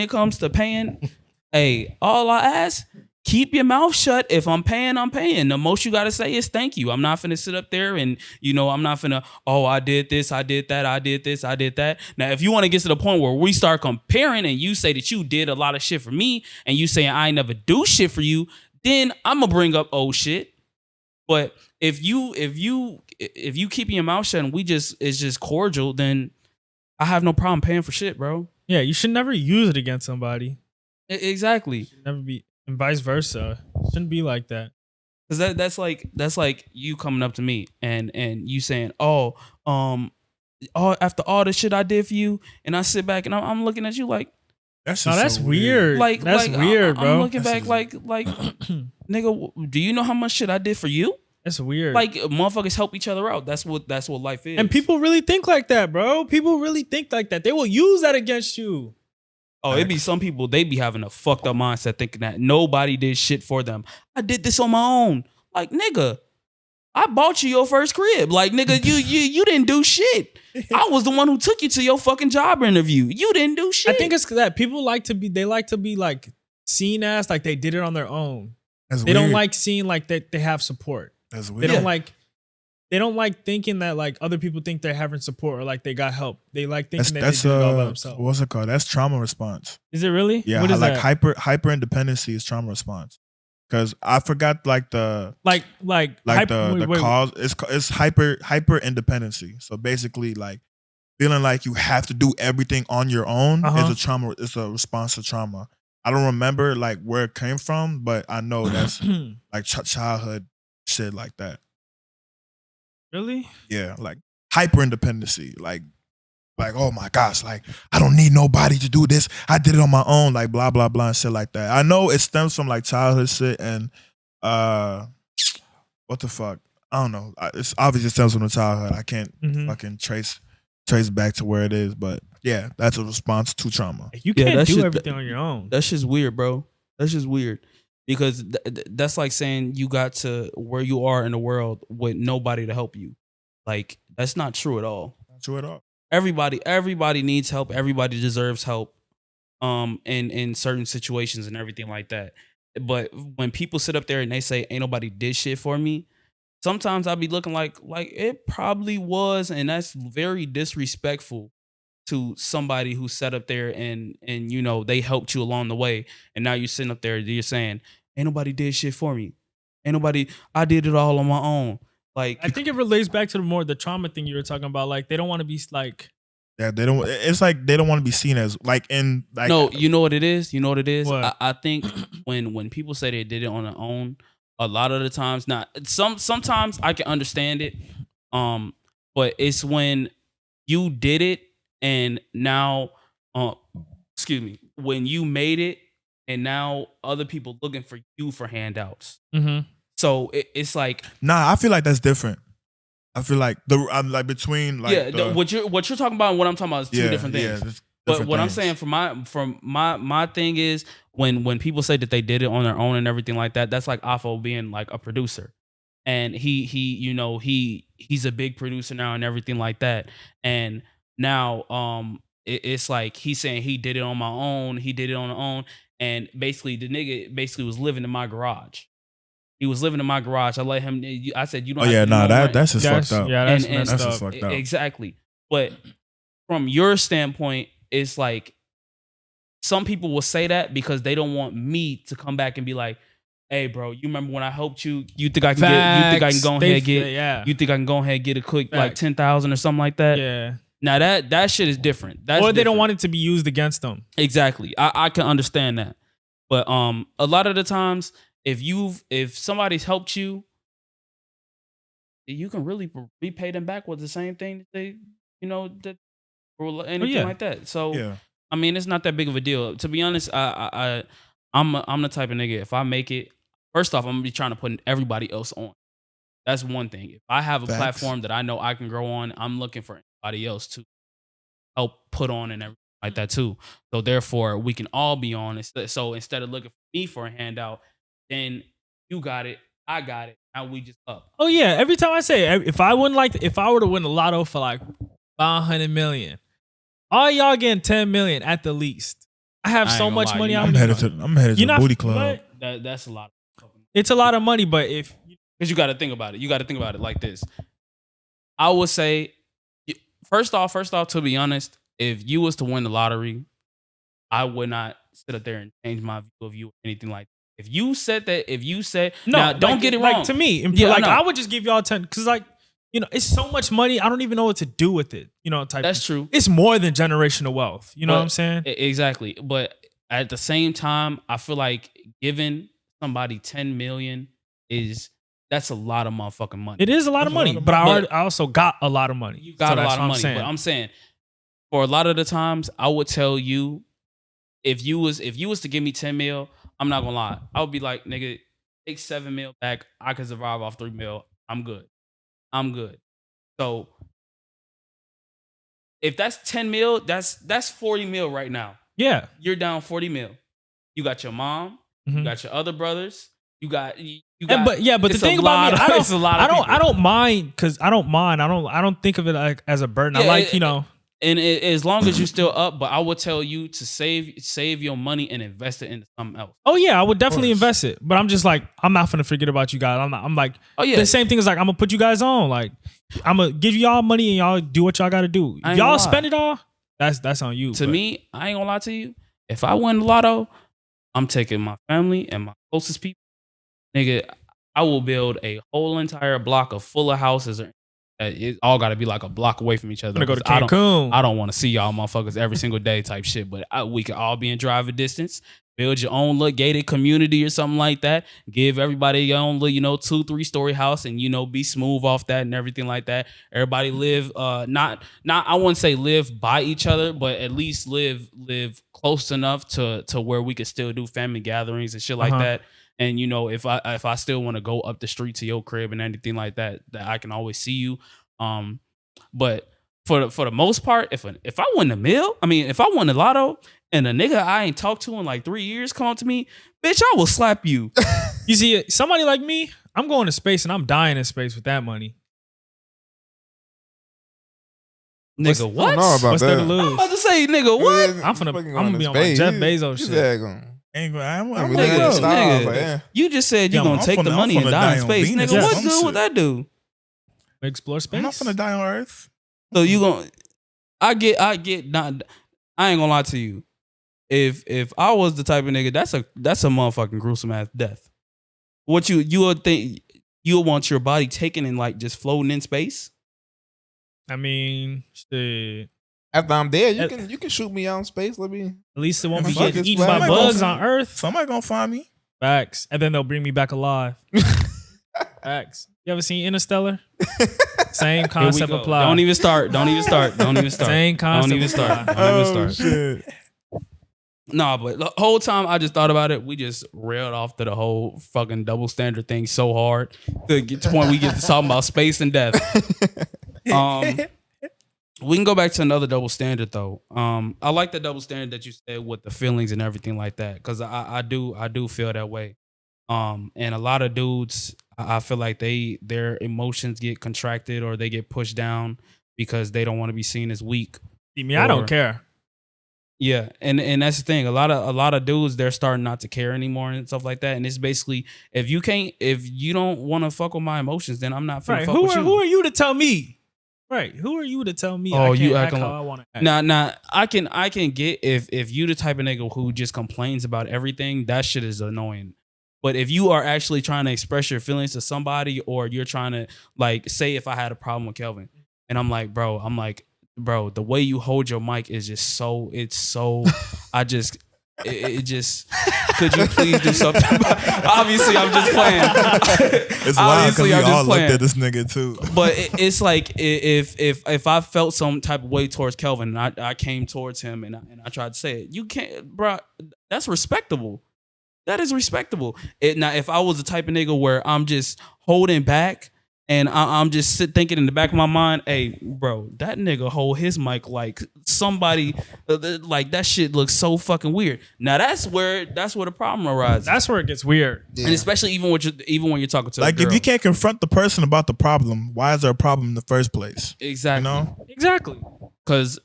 comes to paying, hey, all I ask, keep your mouth shut. If I'm paying, I'm paying. The most you gotta say is thank you. I'm not finna sit up there and I'm not finna, I did this, I did that, I did this, I did that. Now, if you want to get to the point where we start comparing and you say that you did a lot of shit for me and you saying I ain't never do shit for you, then I'm gonna bring up old shit. But if you keeping your mouth shut and it's just cordial, then I have no problem paying for shit, bro. Yeah, you should never use it against somebody. Exactly. Never be. And vice versa. It shouldn't be like that. Cause that's like you coming up to me and you saying, after all the shit I did for you, and I sit back and I'm looking at you like, that's so weird. Like that's weird, bro. I'm looking back like nigga, do you know how much shit I did for you? That's weird. Like motherfuckers help each other out. That's what life is. And people really think like that, bro. People really think like that. They will use that against you. Oh, it be some people, they be having a fucked up mindset thinking that nobody did shit for them. I did this on my own. Like, nigga, I bought you your first crib. Like, nigga, you didn't do shit. I was the one who took you to your fucking job interview. You didn't do shit. I think it's that people like to be like seen as like they did it on their own. They don't like seeing like that they have support. That's weird. They don't like thinking that like other people think they're having support or like they got help. They like thinking that they did it all by themselves. What's it called? That's trauma response. Is it really? Yeah, what is like that? hyper independency is trauma response. Because I forgot like the cause. It's hyper independency. So basically, like feeling like you have to do everything on your own is a trauma. It's a response to trauma. I don't remember like where it came from, but I know that's like childhood shit like that. Really? Yeah, like hyper independency, like oh my gosh, like I don't need nobody to do this. I did it on my own, like blah blah blah and shit like that. I know it stems from like childhood shit and what the fuck? I don't know. It's obviously stems from the childhood. I can't fucking trace back to where it is, but yeah, that's a response to trauma. You can't do everything on your own. That's just weird, bro. That's just weird. Because that's like saying you got to where you are in the world with nobody to help you. Like, that's not true at all. Not true at all. Everybody needs help. Everybody deserves help in certain situations and everything like that. But when people sit up there and they say, ain't nobody did shit for me, sometimes I'll be looking like it probably was. And that's very disrespectful to somebody who sat up there and they helped you along the way. And now you're sitting up there, you're saying, ain't nobody did shit for me. I did it all on my own. Like, I think it relates back to the trauma thing you were talking about. Like, they don't want to be like, yeah, they don't. It's like they don't want to be seen as like in like. No, you know what it is. What? I think when people say they did it on their own, a lot of the times, not sometimes I can understand it. But it's when you did it and now, when you made it and now other people looking for you for handouts. Mm-hmm. So it's like, nah, I feel like that's different. I feel like I'm like between like what you're talking about and what I'm talking about is two different things. Yeah, but what I'm saying from my thing is when people say that they did it on their own and everything like that, that's like Afo being like a producer, and he's a big producer now and everything like that, and now it's like he's saying he did it on my own, he did it on his own, and basically the nigga was living in my garage. He was living in my garage. I let him. I said, "You don't." Oh yeah, that's just fucked up. Yeah, that's messed that's up. just fucked up. Exactly. But from your standpoint, it's like some people will say that because they don't want me to come back and be like, hey, bro, you remember when I helped you? You think I can get? You think I can go ahead and get? Yeah. You think I can go ahead and get a quick like Facts. 10,000 or something like that? Yeah. Now that shit is different. That's or they don't different. want it to be used against them. Exactly. I can understand that. But a lot of the times, if somebody's helped you, you can really repay them back with the same thing that they, or anything like that. So I mean, it's not that big of a deal. To be honest, I'm the type of nigga. If I make it, first off, I'm gonna be trying to put everybody else on. That's one thing. If I have a platform that I know I can grow on, I'm looking for anybody else to help put on and everything like that too. So therefore, we can all be on. So instead of looking for me for a handout, then you got it, I got it. Now we just up. Oh yeah. Every time I say, if I were to win the lotto for like 500 million, all y'all getting 10 million at the least. I have so much money. I'm headed to the booty club. That's a lot. It's a lot of money, but because you got to think about it. You got to think about it like this. I would say, first off, to be honest, if you was to win the lottery, I would not sit up there and change my view of you or anything like that. If you said no, now, don't get it wrong. Like to me, I would just give y'all 10 because it's so much money. I don't even know what to do with it. That's true. It's more than generational wealth. You know what I'm saying? Exactly. But at the same time, I feel like giving somebody 10 million that's a lot of motherfucking money. It is a lot of money, but I also got a lot of money. You got a lot of money, but I'm saying for a lot of the times, I would tell you if you was to give me 10 mil, I'm not gonna lie, I would be like, nigga, take 7 mil back. I can survive off 3 mil. I'm good. So if that's 10 mil, that's 40 mil right now. Yeah, you're down 40 mil. You got your mom, you got your other brothers. You got, but the thing about me, I don't mind because I don't think of it like as a burden. Yeah, and as long as you're still up, but I would tell you to save your money and invest it into something else. Oh yeah, I would definitely invest it, but I'm just like, I'm not gonna forget about you guys. I'm like, oh yeah, the same thing is like, I'm gonna put you guys on. Like, I'm gonna give y'all money and y'all do what y'all got to do. If y'all spend it all, that's on you. To me, I ain't gonna lie to you. If I win the lotto, I'm taking my family and my closest people. Nigga, I will build a whole entire block full of houses. It all got to be like a block away from each other. I'm gonna go to Cancun. I don't want to see y'all motherfuckers every single day type shit. But we can all be in driving distance. Build your own little gated community or something like that. Give everybody your own little, 2-3 story house, and be smooth off that and everything like that. Everybody live not I wouldn't say live by each other, but at least live close enough to where we could still do family gatherings and shit like that. And if I still want to go up the street to your crib and anything like that I can always see you. But for the most part, if I win the mill, if I won the lotto and a nigga I ain't talked to in like 3 years come up to me, bitch, I will slap you. You see, somebody like me, I'm going to space and I'm dying in space with that money. Nigga, what? I don't know about What's that. there to lose? I'm about to say, nigga, what? I'm gonna be on my Jeff Bezos shit. Nigga, you just said you're gonna take the money and die in space. Nigga, what good would that do? Explore space. I'm not gonna die on Earth. So you gonna? I get. Not. I ain't gonna lie to you. If I was the type of nigga, that's a motherfucking gruesome ass death. What you would think? You'll want your body taken and like just floating in space? Shit. After I'm dead, you can shoot me out in space. At least it won't be getting eaten by bugs on Earth. Somebody gonna find me. Facts. And then they'll bring me back alive. Facts. You ever seen Interstellar? Same concept applied. Don't even start. Same concept. Don't even start. Shit. Nah, but the whole time I just thought about it, we just railed off to the whole fucking double standard thing so hard to get to the point we get to talking about space and death. We can go back to another double standard though. I like the double standard that you said with the feelings and everything like that, because I do feel that way. And a lot of dudes, I feel like their emotions get contracted or they get pushed down because they don't want to be seen as weak. See me, I don't care. Yeah, and that's the thing. A lot of dudes, they're starting not to care anymore and stuff like that. And it's basically, if you don't want to fuck with my emotions, then I'm not finna fuck with you. Who are you to tell me? Right. Who are you to tell me I can't act how I want to act? Nah, I can get if you the type of nigga who just complains about everything, that shit is annoying. But if you are actually trying to express your feelings to somebody, or you're trying to like, say if I had a problem with Kelvin and I'm like, bro, the way you hold your mic is just so, it just, could you please do something? Obviously, I'm just playing. It's wild because we all looked at this nigga too. But it's like, if I felt some type of way towards Kelvin and I came towards him and I tried to say it, you can't, bro, that's respectable. That is respectable. Now, if I was the type of nigga where I'm just holding back and I'm just thinking in the back of my mind, hey, bro, that nigga hold his mic like somebody, like that shit looks so fucking weird. Now that's where the problem arises. That's where it gets weird. Yeah. And especially even when you're talking to like, a girl. if you can't confront the person about the problem, why is there a problem in the first place? Exactly. You know? Exactly. Because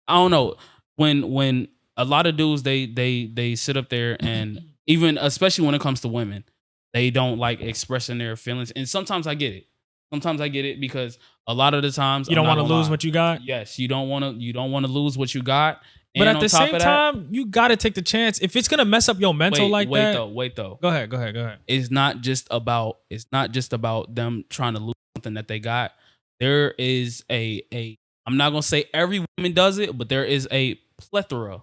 I don't know, when a lot of dudes they sit up there and even especially when it comes to women, they don't like expressing their feelings. And sometimes I get it. Because a lot of the times you don't want to lose what you got. Yes, you don't want to lose what you got. But at the same time, you got to take the chance. If it's gonna mess up your mental wait though. Go ahead. It's not just about them trying to lose something that they got. There is a I'm not gonna say every woman does it, but there is a plethora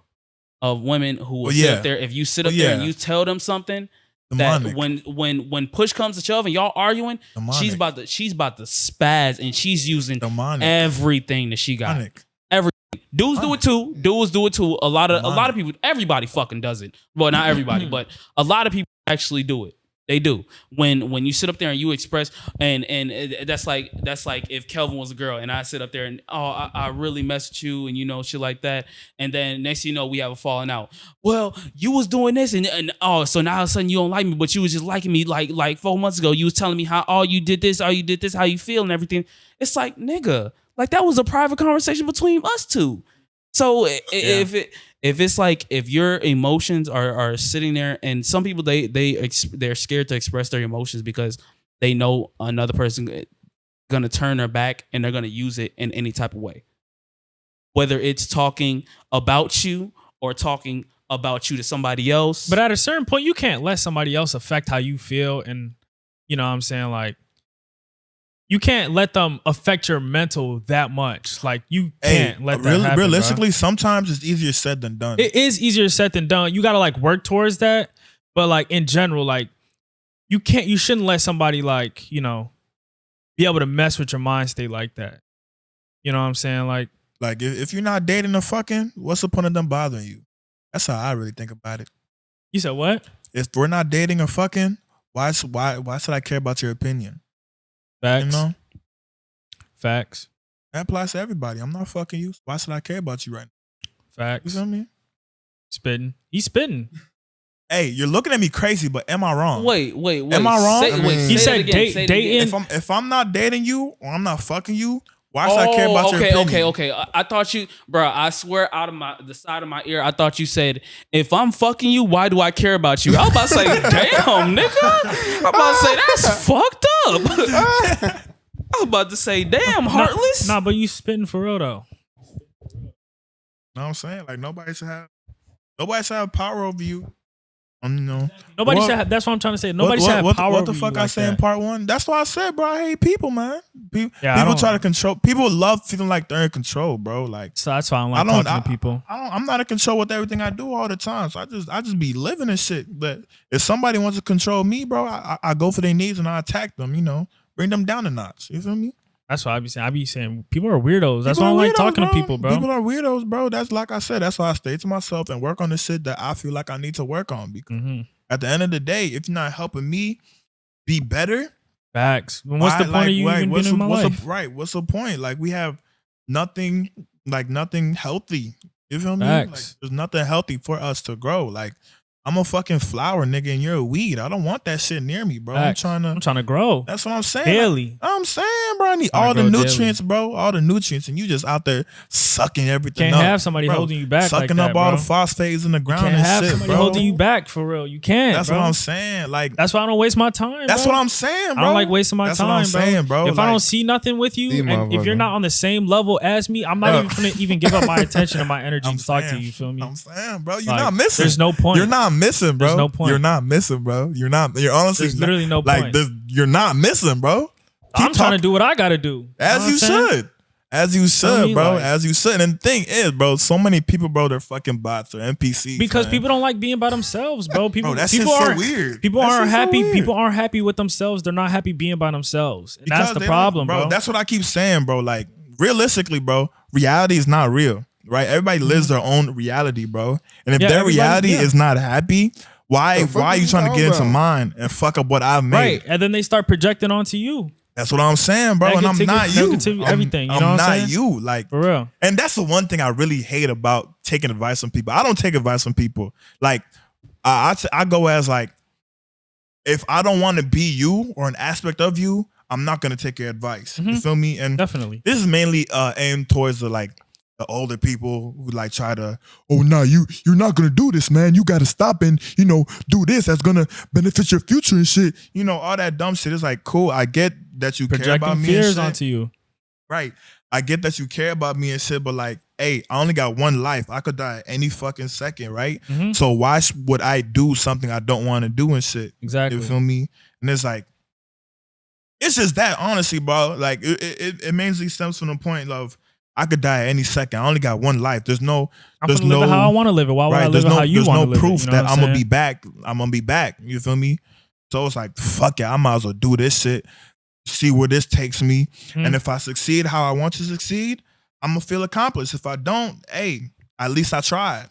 of women who will sit up there. If you sit up there and you tell them something, demonic. That when push comes to shove and y'all arguing, demonic. she's about to spaz and she's using demonic. Everything that she got. Demonic. Everything. Dudes do it too. A lot of people, everybody fucking does it. Well, not everybody, but a lot of people actually do it. They do. When you sit up there and you express and that's like if Kelvin was a girl and I sit up there and I really mess with you and you know shit like that, and then next thing you know we have a falling out. Well, you was doing this and so now all of a sudden you don't like me, but you was just liking me like 4 months ago. You was telling me how you did this, how you feel and everything. It's like, nigga, like that was a private conversation between us two. So if it's like, if your emotions are sitting there, and some people they're scared to express their emotions because they know another person gonna turn their back and they're gonna use it in any type of way, whether it's talking about you or talking about you to somebody else. But at a certain point, you can't let somebody else affect how you feel, and you know what I'm saying, like, you can't let them affect your mental that much. Like, you can't let that happen. Realistically, bro. Sometimes it's easier said than done. It is easier said than done. You gotta like work towards that. But like in general, like you shouldn't let somebody like, you know, be able to mess with your mind state like that. You know what I'm saying? Like if you're not dating or fucking, what's the point of them bothering you? That's how I really think about it. You said what? If we're not dating or fucking, why should I care about your opinion? Facts. You know? Facts. That applies to everybody. I'm not fucking you. Why should I care about you right now? Facts. You feel me? Spitting. He's spitting. Hey, you're looking at me crazy, but am I wrong? Wait. Am I wrong? He said dating. If I'm not dating you or I'm not fucking you, why should I care about your opinion? Okay. I thought you, bro. I swear out of the side of my ear, I thought you said, if I'm fucking you, why do I care about you? I was about to say, damn, nigga. I'm about to say, that's fucked up. I was about to say, damn, heartless. Nah, but you spitting for real though. You know what I'm saying? Like, nobody should have power over you. You know, nobody should have, that's what I'm trying to say. Nobody should have power over you. What the fuck I say in part one? That's why I said, bro, I hate people, man. People try to control. People love feeling like they're in control, bro. Like, so that's why I don't like talking to people. I'm not in control with everything I do all the time. So I just be living and shit. But if somebody wants to control me, bro, I go for their needs and I attack them. You know, bring them down a notch. You feel me? That's what I be saying. People are weirdos. That's why I don't like talking to people, bro. People are weirdos, bro. That's like I said. That's why I stay to myself and work on the shit that I feel like I need to work on. Because at the end of the day, if you're not helping me be better, facts. What's the point of you even being in my life? What's the point? Like, we have nothing healthy. You feel me? Facts. Like, there's nothing healthy for us to grow. Like, I'm a fucking flower, nigga, and you're a weed. I don't want that shit near me, bro. Facts. I'm trying to grow. That's what I'm saying. Daily. Like, I'm saying, bro, I need all the nutrients, bro. All the nutrients, and you just out there sucking everything Can't up. have somebody holding you back sucking like that, up all bro. the phosphates in the ground You can't and have shit, somebody bro. holding you back for real. You can't. That's bro. what I'm saying. Like, that's why I don't waste my time. That's bro. what I'm saying, bro. I don't like wasting my time, what I'm saying, bro. If I don't see nothing with you, and if you're not on the same level as me, I'm not even gonna even give up my attention and my energy to talk to you. You feel me? I'm saying, bro, you're not missing. There's no point. You're not not missing, bro. There's no point. You're not missing, bro. You're honestly There's literally no like point. you're not missing, bro. I'm trying to do what I gotta do. As you should. As you should, bro. As you should. And the thing is, bro, so many people, bro, they're fucking bots or NPCs. Because man. people don't like being by themselves, bro. People, bro, that's people just so aren't weird. People That's aren't just so happy. weird. People aren't happy with themselves. They're not happy being by themselves. And that's the problem, bro. That's what I keep saying, bro. Like, realistically, bro, reality is not real, right? Everybody lives their own reality, bro. And if their reality is not happy, why are you trying to get into mine and fuck up what I've made? Right. And then they start projecting onto you. That's what I'm saying, bro. And I'm not you. Everything. You know I'm what I'm not saying? you. Like, for real. And that's the one thing I really hate about taking advice from people. I don't take advice from people. Like, I go as like, if I don't want to be you or an aspect of you, I'm not gonna take your advice. You feel me? And definitely, this is mainly aimed towards the older people who like try to, oh no, you're not gonna do this, man. You gotta stop and do this. That's gonna benefit your future and shit. All that dumb shit. It's like, cool. I get that you care about me. Projecting fears and shit. onto you. Right. I get that you care about me and shit, but like, hey, I only got one life. I could die any fucking second, right? So why would I do something I don't want to do and shit? Exactly. You feel me? And it's like, it's just that, honestly, bro. Like, it mainly stems from the point of, I could die at any second. I only got one life. There's no. I'm gonna live it how I want to live it. Why would I live it how you want to live it? There's no proof that I'm gonna be back. I'm gonna be back. You feel me? So it's like, fuck it. I might as well do this shit. See where this takes me. And if I succeed how I want to succeed, I'm gonna feel accomplished. If I don't, hey, at least I tried.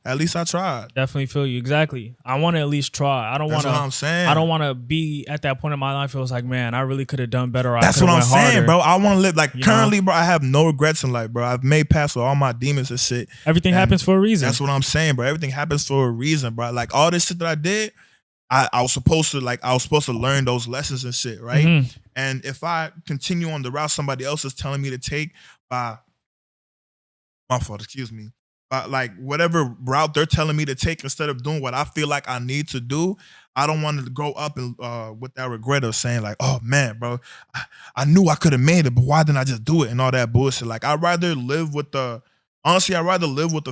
At least I tried. Definitely feel you. Exactly. I want to at least try. I don't want to. That's what I'm saying. I don't want to be at that point in my life. It was like, man, I really could have done better. That's what I'm saying, harder. bro. I want to live like currently, bro. I have no regrets in life, bro. I've made past with all my demons and shit. Everything happens for a reason. That's what I'm saying, bro. Everything happens for a reason, bro. Like all this shit that I did, I was supposed to learn those lessons and shit, right? And if I continue on the route somebody else is telling me to take by my fault, excuse me. Like whatever route they're telling me to take instead of doing what I feel like I need to do, I don't want to grow up and with that regret of saying like, oh man, bro, I knew I could have made it, but why didn't I just do it and all that bullshit? Like I'd rather live with the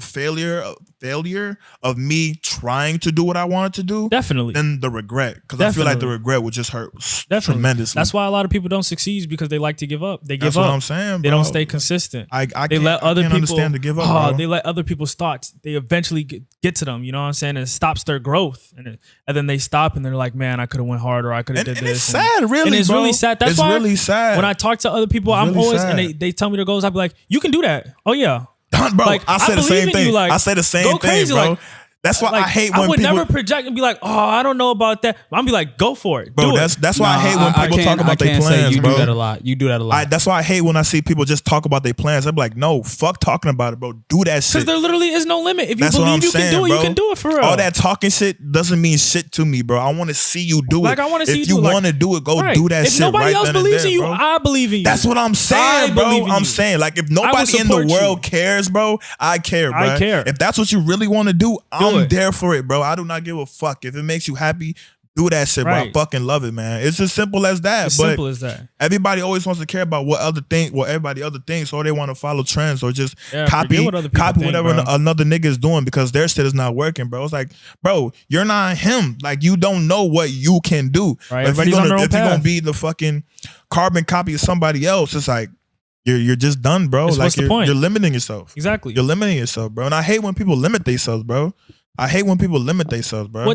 failure of me trying to do what I wanted to do. Definitely. Than the regret. Because I feel like the regret would just hurt tremendously. That's why a lot of people don't succeed because they like to give up. They give up. That's what I'm saying, bro. They don't stay consistent. I can't understand to give up, bro. They let other people's thoughts, they eventually get to them, you know what I'm saying? And it stops their growth. And then they stop and they're like, man, I could have went harder. I could have did this. It's sad, really, and it's bro. really sad. That's it's why really sad. When I talk to other people, I'm always, and they tell me their goals, I'll be like, you can do that. Oh yeah. Bro, like, I say the same thing. I say the same thing, bro. Like, that's why I hate when people. I would never project and be like, oh, I don't know about that. I'm be like, go for it, bro. That's why I hate when people talk about their plans, you bro. Do that a lot. You do that a lot. That's why I hate when I see people just talk about their plans. I'm like, no, fuck talking about it, bro. Do that shit. Because there literally is no limit. If you believe you can do it, you can do it for real. All that talking shit doesn't mean shit to me, bro. I want to see you do it. Like I want to see you do it. If you want to do it, go do that shit. If nobody else believes in you, bro. I believe in you. That's what I'm saying, bro. I'm saying, like, if nobody in the world cares, bro, I care, bro. I care. If that's what you really want to do, I'm there for it, bro. I do not give a fuck. If it makes you happy, do that shit, bro. I fucking love it, man. It's as simple as that. Simple as that. Everybody always wants to care about what everybody other thinks, or they want to follow trends, or just copy whatever another nigga is doing because their shit is not working, bro. It's like, bro, you're not him. Like, you don't know what you can do. Right. If you're gonna be the fucking carbon copy of somebody else, it's like you're just done, bro. Like, what's the point? You're limiting yourself. Exactly. You're limiting yourself, bro. And I hate when people limit themselves, bro.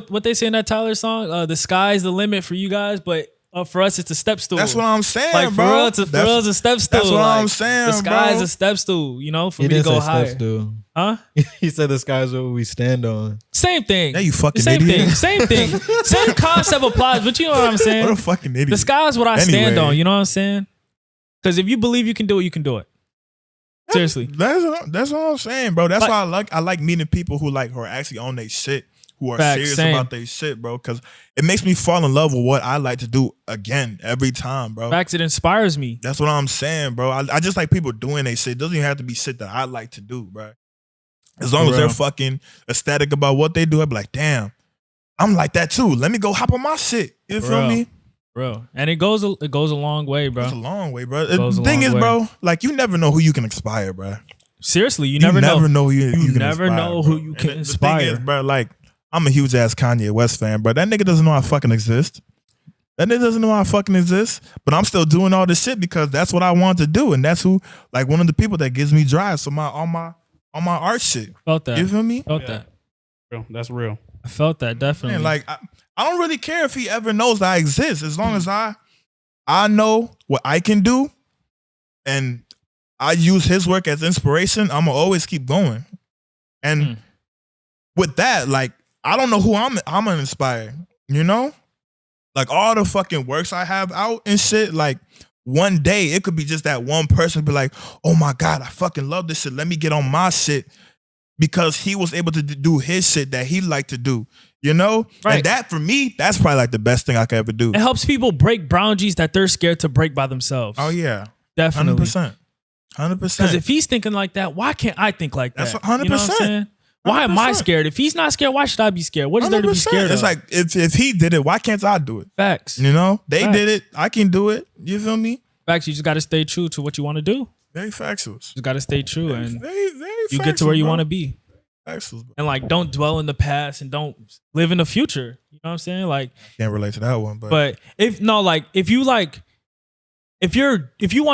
What they say in that Tyler song? The sky's the limit for you guys, but for us, it's a step stool. That's what I'm saying, like, bro. For real, it's a step stool. That's what I'm saying, the sky's bro. a step stool, you know, for me to go higher. Step stool. Huh? He said the sky's what we stand on. Same thing. Yeah, you fucking Same idiot. thing. Same thing. Same concept applies, but you know what I'm saying? What a fucking idiot. The sky's what I stand on, you know what I'm saying? Because if you believe you can do it, you can do it. Seriously. That's what I'm saying, bro. That's why I like meeting people who are actually on their shit, who are serious about their shit, bro. Because it makes me fall in love with what I like to do again every time, bro. Facts, it inspires me. That's what I'm saying, bro. I just like people doing their shit. It doesn't even have to be shit that I like to do, bro. As long as they're fucking ecstatic about what they do, I'd be like, damn, I'm like that too. Let me go hop on my shit. You feel me? Bro, and it goes a long way, bro. It's a long way, bro. The thing is, bro, like, you never know who you can inspire, bro. Seriously, you never know who you can never inspire, know bro. who you can inspire. The thing is, bro, like, I'm a huge ass Kanye West fan, but that nigga doesn't know I fucking exist. That nigga doesn't know I fucking exist, but I'm still doing all this shit because that's what I want to do, and that's who, like, one of the people that gives me drive. So on my art shit. Felt that. You feel me? Felt that. Real. That's real. I felt that definitely. Man, like I don't really care if he ever knows that I exist, as long as I know what I can do, and I use his work as inspiration. I'm gonna always keep going, and with that, like, I don't know who I'm gonna inspire. You know, like all the fucking works I have out and shit. Like one day it could be just that one person be like, oh my God, I fucking love this shit. Let me get on my shit. Because he was able to do his shit that he liked to do, you know? Right. And that, for me, that's probably like the best thing I could ever do. It helps people break boundaries that they're scared to break by themselves. Oh, yeah. Definitely. 100%. Because if he's thinking like that, why can't I think like that? That's 100%. You know what I'm saying? Why am I scared? If he's not scared, why should I be scared? What is there to be scared of? It's like, if he did it, why can't I do it? Facts. You know? They did it. I can do it. You feel me? Facts. You just got to stay true to what you want to do. Very factual. You got to stay true, and very you get to where you want to be. Factual, and like, don't dwell in the past and don't live in the future. You know what I'm saying? Like, can't relate to that one, but if you want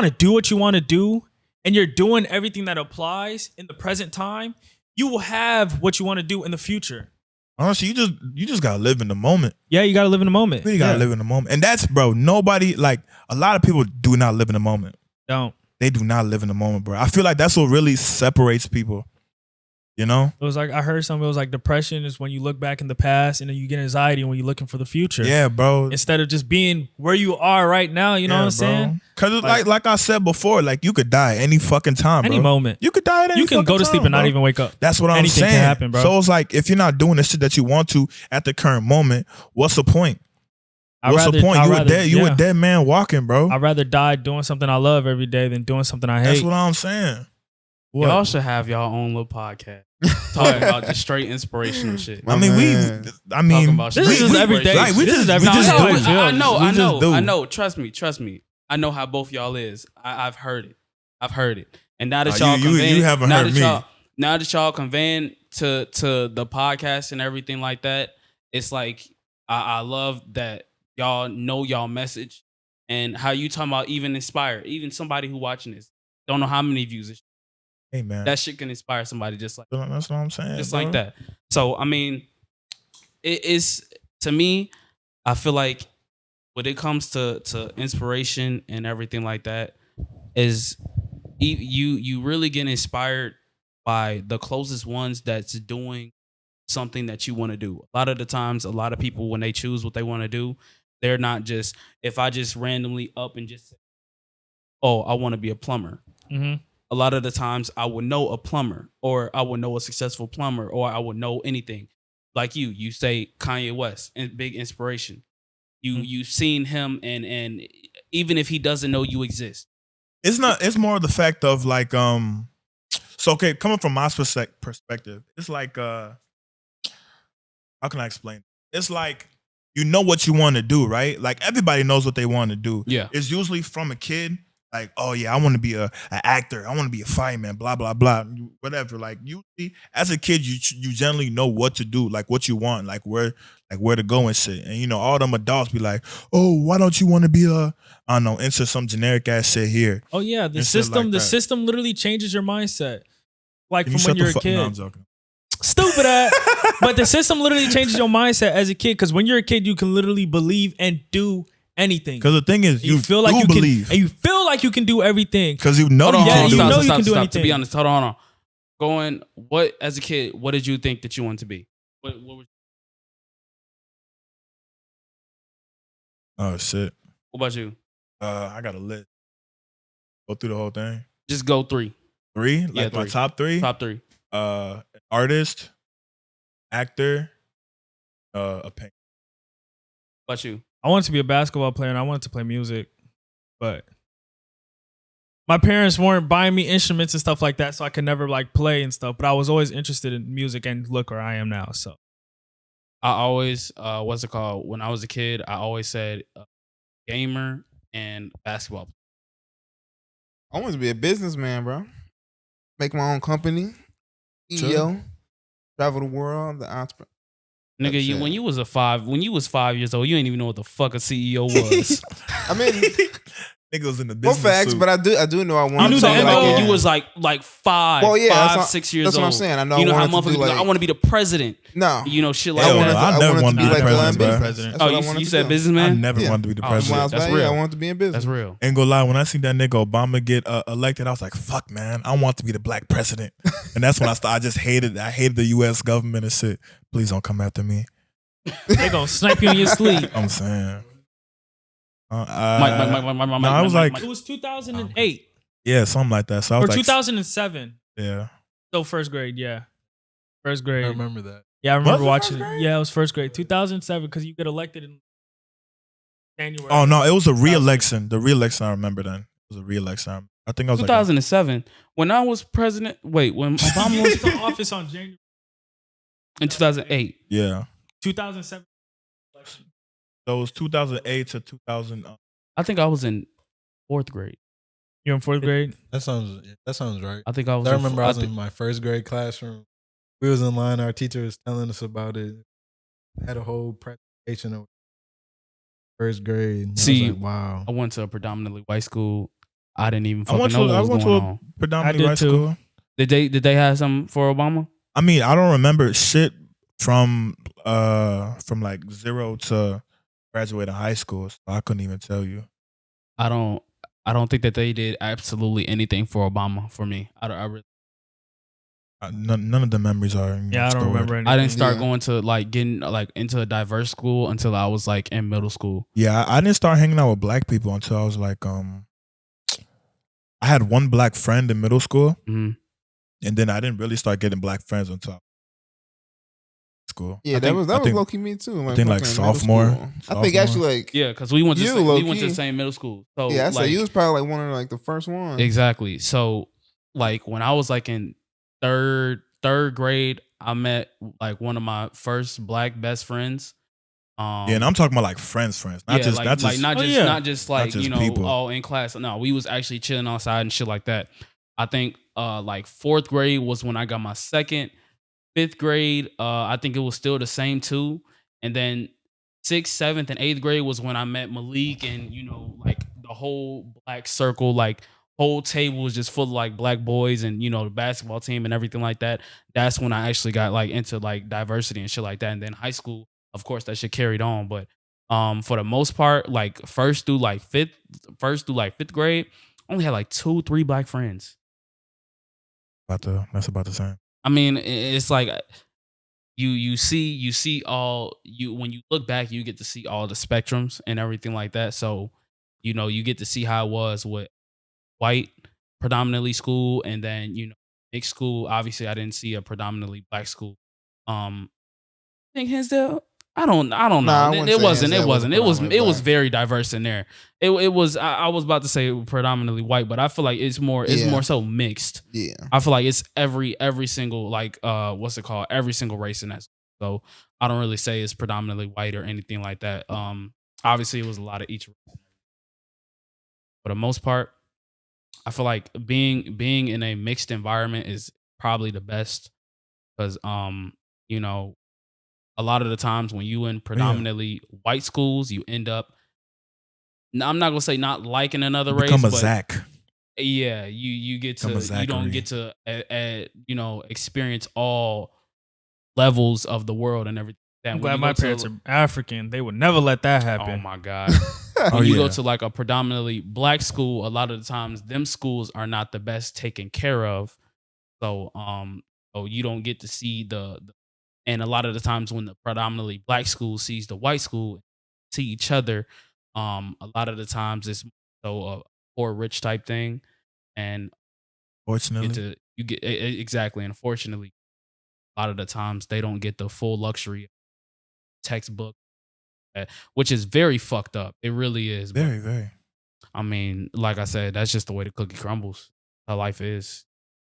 to do what you want to do and you're doing everything that applies in the present time, you will have what you want to do in the future. Honestly, you just gotta live in the moment. Yeah, you gotta live in the moment. You really gotta live in the moment, and that's, bro. Nobody, like, a lot of people do not live in the moment. They do not live in the moment, bro. I feel like that's what really separates people. You know, it was like, I heard something. It was like, depression is when you look back in the past, and then you get anxiety when you're looking for the future. Yeah, bro. Instead of just being where you are right now. You know what I'm saying? Because it's like I said before, like, you could die any fucking time, bro. Any moment. You could die at any fucking time. You can go to sleep and not even wake up. That's what I'm saying. Anything can happen, bro. So it's like, if you're not doing the shit that you want to at the current moment, what's the point? What's the point? You a dead man walking, bro. I'd rather die doing something I love every day than doing something I hate. That's what I'm saying. What? Y'all should have y'all own little podcast talking about just straight inspirational shit. I mean, this is every day. Like, we just do. I know. Trust me. I know how both y'all is. I've heard it. And now that y'all you haven't heard me. Now that y'all conveying to the podcast and everything like that, it's like I love that y'all know y'all message and how you talking about even inspire, even somebody who watching this don't know how many views it. Hey, man, that shit can inspire somebody just like that. That's what I'm saying. Just like that. So I mean, it is, to me, I feel like when it comes to inspiration and everything like that, is you really get inspired by the closest ones that's doing something that you want to do. A lot of the times, a lot of people, when they choose what they want to do, they're not just, if I just randomly up and just say, oh, I want to be a plumber. Mm-hmm. A lot of the times I would know a plumber, or I would know a successful plumber, or I would know anything. Like you say Kanye West, and big inspiration. You've seen him, and even if he doesn't know you exist. It's more of the fact of like, so okay, coming from my perspective, it's like, how can I explain? It's like, you know what you want to do, right? Like, everybody knows what they want to do. Yeah. It's usually from a kid. Like, oh yeah, I want to be an actor. I want to be a fireman. Blah blah blah. Whatever. Like, usually, as a kid, you generally know what to do, like what you want, like where to go and shit. And you know, all them adults be like, oh, why don't you want to be I don't know, insert some generic ass shit here. Oh yeah, the system literally changes your mindset. Like, from when you're a kid. No, I'm joking. Stupid ass. But the system literally changes your mindset as a kid, because when you're a kid, you can literally believe and do anything. Because the thing is, you feel like you believe, and you feel like you can do everything. Because you know you can do anything. To be honest, hold on. As a kid, what did you think that you wanted to be? What was? Oh shit. What about you? I got a list. Go through the whole thing. Just go 3. 3? Like, yeah, 3. My top 3? Top 3. Artist, actor, a painter. What about you? I wanted to be a basketball player and I wanted to play music, but my parents weren't buying me instruments and stuff like that, so I could never like play and stuff. But I was always interested in music, and look where I am now. So I always, what's it called? When I was a kid, I always said gamer and basketball. I want to be a businessman, bro. Make my own company, CEO, travel the world, the entrepreneur. Nigga, when you was 5 years old, you didn't even know what the fuck a CEO was. I mean, nigga was in the well, business facts, suit. but I do know I want. You knew to the be end goal like, when you was like 6 years old. That's what I'm saying. I know. You know I how wanted to motherfuckers be like, I want to be the president. No, You know shit like Hell that. no, I never wanted to be the president, bro. Oh, you said businessman? I never wanted to be the president. That's real. I wanted to be in business. That's real. Ain't gonna lie, when I seen that nigga Obama get elected, I was like, fuck, man, I want to be the black president. And that's when I just hated the U.S. government and shit. Please don't come after me. They gonna snipe you in your sleep. I'm saying. I was like, it was 2008. Yeah, something like that. So I was or like, 2007. Yeah. So first grade, yeah. First grade. I remember that. Yeah, I remember watching it. Yeah, it was first grade. 2007, because you get elected in January. Oh, no, it was a re-election. The re-election, I remember then. It was a re-election. I think I was 2007. When I was president, when Obama was in office on January. In 2008. Yeah. 2007. So it was 2008 to 2000. I think I was in 4th grade. You're in 4th grade? That sounds right. I think I was. I remember I was in my 1st grade classroom. We was in line. Our teacher was telling us about it. I had a whole presentation of 1st grade. See, I was like, wow. I went to a predominantly white school. I didn't even fucking know what was going on. Predominantly white school. Did they have something for Obama? I mean, I don't remember shit from like 0 to graduating high school. So I couldn't even tell you. I don't think that they did absolutely anything for Obama for me. I really. None of the memories are. I don't remember anything. I didn't start going to getting into a diverse school until I was like in middle school. Yeah, I didn't start hanging out with black people until I was like I had one black friend in middle school, and then I didn't really start getting black friends until school. Yeah, that was low key me too. I think like sophomore. I think actually because we went to the same middle school. So yeah, so you was probably like one of like the first ones. Exactly. So like when I was like in third grade, I met like one of my first black best friends. Yeah, and I'm talking about like friends, not just like people. Oh, in class. No, we was actually chilling outside and shit like that. I think like 4th grade was when I got my second. 5th grade, I think it was still the same too. And then 6th, 7th, and 8th grade was when I met Malik, and like the whole black circle, like whole table was just full of like black boys, and the basketball team and everything like that. That's when I actually got like into like diversity and shit like that. And then high school, of course, that shit carried on. But for the most part, like first through 5th grade, I only had like 2-3 black friends. That's about the same. I mean, it's like you see all when you look back, you get to see all the spectrums and everything like that. So, you get to see how it was with white predominantly school, and then mixed school. Obviously, I didn't see a predominantly black school. I think Hinsdale. I don't know. It wasn't. It was very diverse in there. It was. I was about to say predominantly white, but I feel like it's more so mixed. Yeah. I feel like it's every single like what's it called? Every single race in that. So I don't really say it's predominantly white or anything like that. Obviously it was a lot of each. For the most part, I feel like being in a mixed environment is probably the best, because a lot of the times when you in predominantly white schools, you end up, I'm not gonna say not liking another race, become a but Zach. Yeah, you get to, you don't get to experience all levels of the world and everything. I'm glad my parents are African. They would never let that happen. Oh my God. When you go to like a predominantly black school, a lot of the times them schools are not the best taken care of. So you don't get to see and a lot of the times when the predominantly black school sees the white school, see each other, a lot of the times it's a poor rich type thing. And fortunately you get exactly. And unfortunately, a lot of the times they don't get the full luxury of textbook, which is very fucked up. It really is. Very, very. I mean, like I said, that's just the way the cookie crumbles. How life is.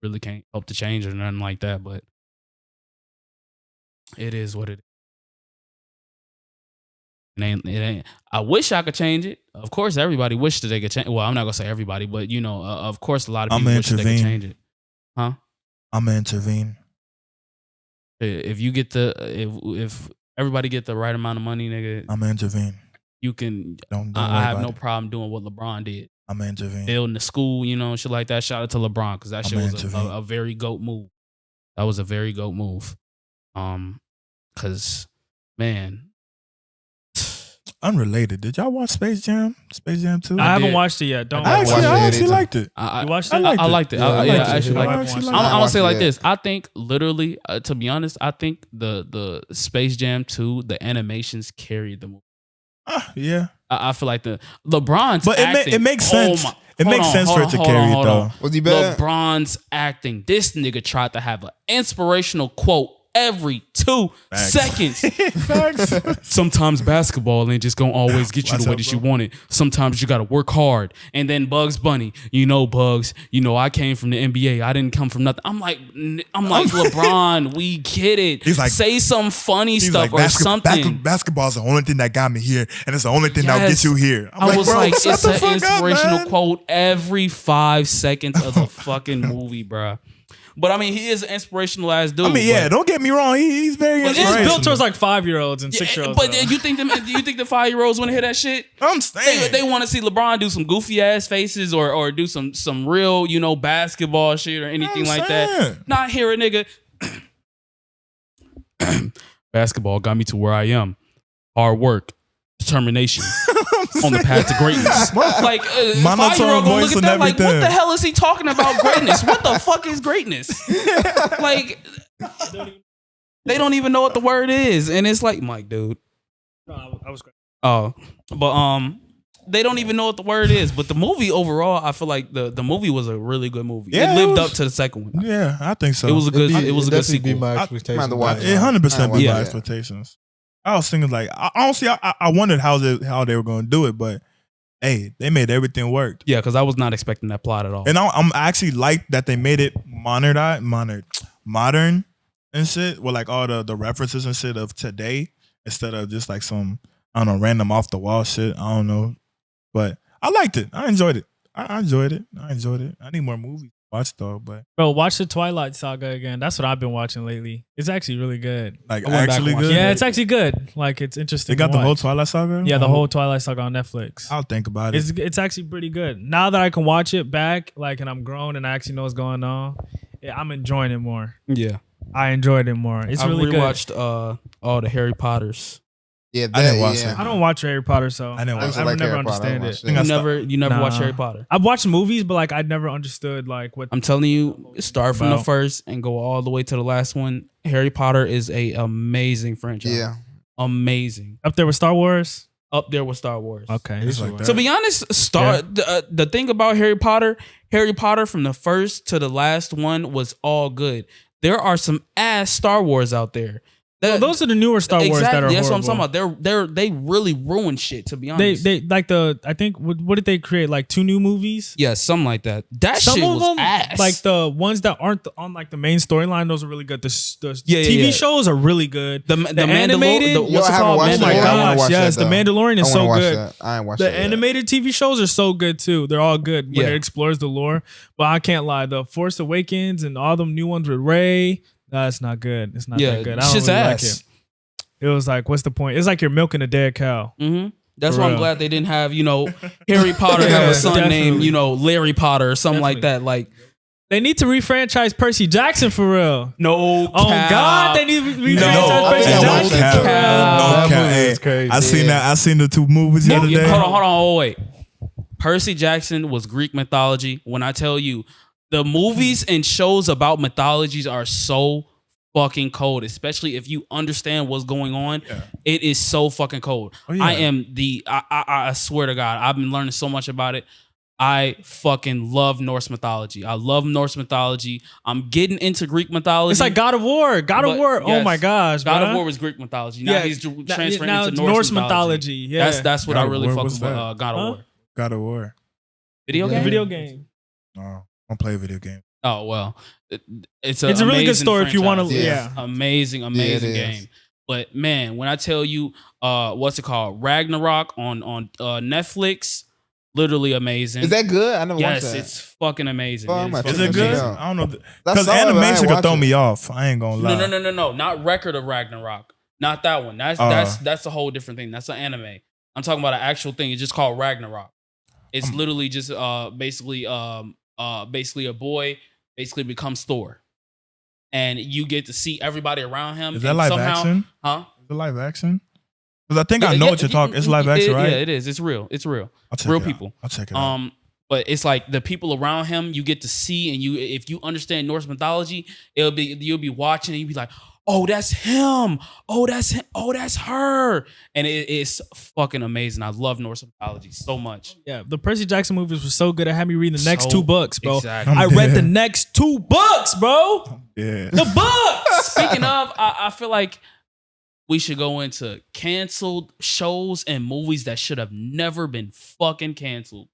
Really can't hope to change or nothing like that, but it is what it is. It ain't. I wish I could change it. Of course, everybody wished that they could change. Well, I'm not gonna say everybody, but of course, a lot of people wish that they could change it. Huh? I'm gonna intervene. If you get if Everybody get the right amount of money, nigga. I'm gonna intervene. You can. Don't I have no it. problem doing what LeBron did. I'm gonna intervene. Building the school, shit like that. Shout out to LeBron because that shit was a very GOAT move. That was a very GOAT move. Because man. Unrelated. Did y'all watch Space Jam? Space Jam 2? I haven't watched it yet. I actually liked it. You watched it? I liked it. I actually liked it. I'm gonna say like it. this. I think literally, to be honest, I think the Space Jam 2, the animations carried the movie. Yeah. I feel like the LeBron's but acting. it makes sense. It makes sense for it to carry it though. Was he bad? LeBron's acting. This nigga tried to have an inspirational quote every 2 seconds. Sometimes basketball ain't just gonna always get you the way that you want it. Sometimes you gotta work hard. And then Bugs Bunny, Bugs, I came from the NBA. I didn't come from nothing. I'm like LeBron, we get it. He's like, say some funny stuff or something. Basketball's the only thing that got me here, and it's the only thing that'll get you here. I was like, it's an inspirational quote every 5 seconds of the fucking movie, bro. But I mean, he is an inspirational ass dude. I mean, yeah, don't get me wrong. He's very inspirational. It's built towards like 5-year-olds and 6-year-olds. But you think the 5-year-olds want to hear that shit? I'm saying they want to see LeBron do some goofy ass faces or do some real basketball shit or anything like that. Not hear a nigga. Basketball got me to where I am. Hard work, determination. On the path to greatness. Like, 5-year-old gonna look at that like, what the hell is he talking about greatness? What the fuck is greatness? Like, they don't even know what the word is. And it's like, Mike, dude. No, I was great. Oh, but they don't even know what the word is. But the movie overall, I feel like the movie was a really good movie. Yeah, it lived up to the second one. Yeah, I think so. It was a good. It was a good sequel. Be my expectations. It 100% be my expectations. I was thinking like, honestly, I wondered how they were going to do it, but hey, they made everything work. Yeah, because I was not expecting that plot at all. And I'm actually like that they made it modern and shit, with like all the references and shit of today instead of just like some, I don't know, random off the wall shit. I don't know, but I liked it. I enjoyed it. I enjoyed it. I need more movies to watch though, but bro, watch the Twilight Saga again. That's what I've been watching lately. It's actually really good. Like actually good. Yeah, it's actually good. Like it's interesting. They got the whole Twilight Saga. Yeah, the whole Twilight Saga on Netflix. I'll think about it. It's actually pretty good. Now that I can watch it back, like, and I'm grown and I actually know what's going on, I'm enjoying it more. Yeah, I enjoyed it more. It's really good. I rewatched all the Harry Potters. Yeah, I didn't watch it. I don't watch Harry Potter, so I never understand it. You never watched Harry Potter. I've watched movies, but like I'd never understood like what. I'm telling you, start from the first and go all the way to the last one. Harry Potter is a amazing franchise. Yeah, amazing. Up there with Star Wars. Up there with Star Wars. Okay. Like to be honest, the thing about Harry Potter from the first to the last one was all good. There are some ass Star Wars out there. Those are the newer Star Wars that are that's horrible. what I'm talking about. They really ruin shit, to be honest. They like I think what did they create, like 2 new movies? Yeah, something like that. Some shit was ass. Like the ones that aren't on like the main storyline, those are really good. The TV shows are really good. The animated, what's it called? Oh my gosh, yes, The Mandalorian is so good. I ain't watched the animated TV shows are so good too. They're all good when it explores the lore. But I can't lie, The Force Awakens and all them new ones with Rey. No, it's not good. It's not that good. I don't really like it. It was like, what's the point? It's like you're milking a dead cow. Mm-hmm. That's why I'm glad they didn't have, Harry Potter have a son named, Larry Potter or something like that. Like, they need to refranchise Percy Jackson for real. No cap. Oh God, they need to refranchise Percy Jackson. No cap. Hey, crazy. I seen the 2 movies the other day. Hold on, wait. Percy Jackson was Greek mythology. When I tell you, the movies and shows about mythologies are so fucking cold, especially if you understand what's going on. Yeah. It is so fucking cold. Oh, yeah. I swear to God, I've been learning so much about it. I fucking love Norse mythology. I love Norse mythology. I'm getting into Greek mythology. It's like God of War. God of War. Yes, oh my gosh. God of War was Greek mythology. Now he's transferring into Norse mythology. Yeah. That's what I really fuck with God of War. God of War. Video game? Video game. Oh. I don't play a video game. Oh well, it's a really good story if you want to. Yeah, amazing game. But man, when I tell you, what's it called? Ragnarok on Netflix, literally amazing. Is that good? I never watched that. Yes, it's fucking amazing. Is it good? I don't know. Because animation could throw me off. I ain't gonna lie. No. Not Record of Ragnarok. Not that one. That's a whole different thing. That's an anime. I'm talking about an actual thing. It's just called Ragnarok. It's literally just basically a boy basically becomes Thor, and you get to see everybody around him. Is that live action? Huh? Is it live action? Because I think I know what you're talking. It's live action, right? Yeah, it is. It's real. It's real. Real people. I'll check it out. But it's like the people around him you get to see, and if you understand Norse mythology, you'll be watching and you'll be like, oh, that's him. Oh, that's him. Oh, that's her. And it's fucking amazing. I love Norse mythology so much. Yeah, the Percy Jackson movies were so good at having me reading the next 2 books, bro. Exactly. I read the next 2 books, bro. Yeah. The books. Speaking of, I feel like we should go into canceled shows and movies that should have never been fucking canceled.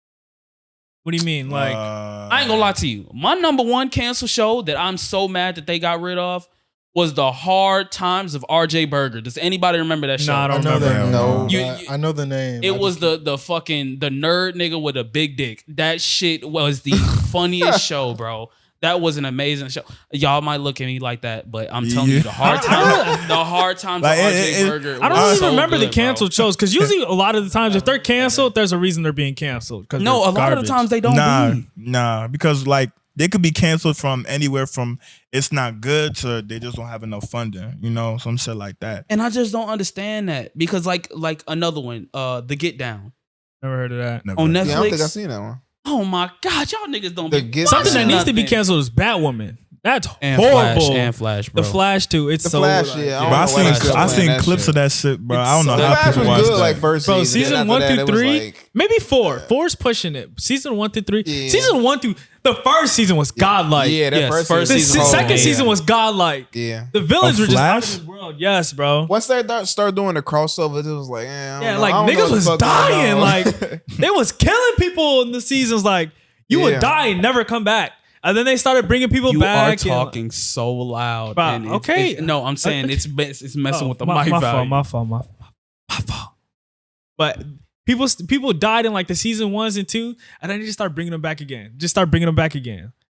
What do you mean? Like, I ain't gonna lie to you. My number 1 canceled show that I'm so mad that they got rid of was The Hard Times of R.J. Berger. Does anybody remember that show? No, I don't know remember. that. No, You- I know the name. It was the nerd nigga with a big dick. That shit was the funniest show, bro. That was an amazing show. Y'all might look at me like that, but I'm telling you, the hard times Like, of R.J. Berger. I don't was even so remember the good, bro. canceled shows because usually a lot of the times if they're canceled, there's a reason they're being canceled. No, a lot of the times they don't. Nah, because like they could be canceled from anywhere from it's not good to they just don't have enough funding, some shit like that. And I just don't understand that because like another one, The Get Down Never heard of that. Never on heard. Netflix. Yeah, I don't think I've seen that one. Oh my God, y'all niggas don't The be Get Something that Down. needs to be canceled is Batwoman. That's and horrible. Flash, bro. The Flash too. It's The so Flash, like, yeah. I But don't I know why they seen still I playing seen that clips shit. of that shit, bro. I don't know The how Flash people was watch good that. like first Bro, season. season After 1 that, through it was 3, like- maybe 4. 4's pushing it. Season 1 through 3. Yeah. Season 1 through the first season was godlike. Yeah, that Yes, first first The season. season. second Yeah. season was godlike. Yeah. The villains Of were just out Flash? of this world. Yes, bro. Once they start doing the crossover, it was like, I don't Yeah, know. like I don't know niggas what the was fuck going dying. on. Like they was killing people in the seasons. Like you would Yeah. die and never come back. And then they started bringing people You back. are and- talking so loud. Bro, and it's- okay. it's- no, I'm saying it's messing with the my mic value. My fault. But people died in like the season 1s and 2, and then they just start bringing them back again.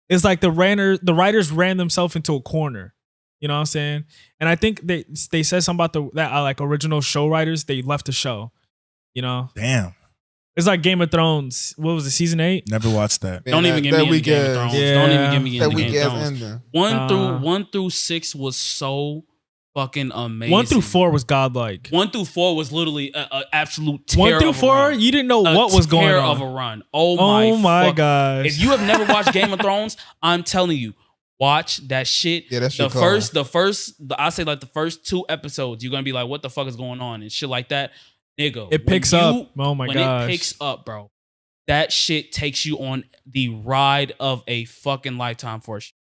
It's like the writers ran themselves into a corner. You know what I'm saying? And I think they said something about that like original show writers. They left the show. Damn, It's like Game of Thrones. What was it? Season 8? never watched that. Don't even give me into Game of Thrones. Yeah. Don't even give me That into weak Game of ass Thrones. ending. 1 through 6 was so fucking amazing. 1 through 4 was godlike. 1 through 4 was literally an absolute tear 1 through of a 4, run. you didn't know A what was going tear on. of a run. Oh my my gosh. If you have never watched Game of Thrones, I'm telling you, watch that shit. Yeah, that shit the cold. first, I say like the first 2 episodes, you're gonna be like, what the fuck is going on and shit like that, nigga. It picks up. Oh my when gosh. it picks up, bro, that shit takes you on the ride of a fucking lifetime for sure.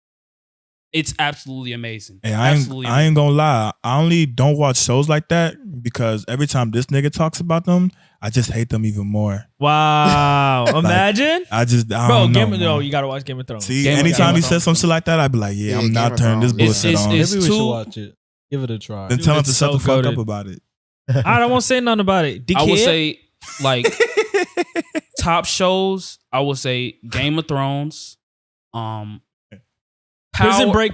It's absolutely amazing. Hey, I ain't gonna lie. I only don't watch shows like that because every time this nigga talks about them, I just hate them even more. Wow. Imagine. I Bro, don't know, man. you gotta watch Game of Thrones. See, Game of anytime he Thrones. says some shit like that, I'd be like, yeah, Yeah, I'm Game not of turning this Thrones. bullshit on. it's Maybe we too- should watch it. Give it a try. Then tell him to It's shut so the fuck goated. up about it. I don't want to say nothing about it. I would Dickhead. say like top shows. I would say Game of Thrones, Prison Break.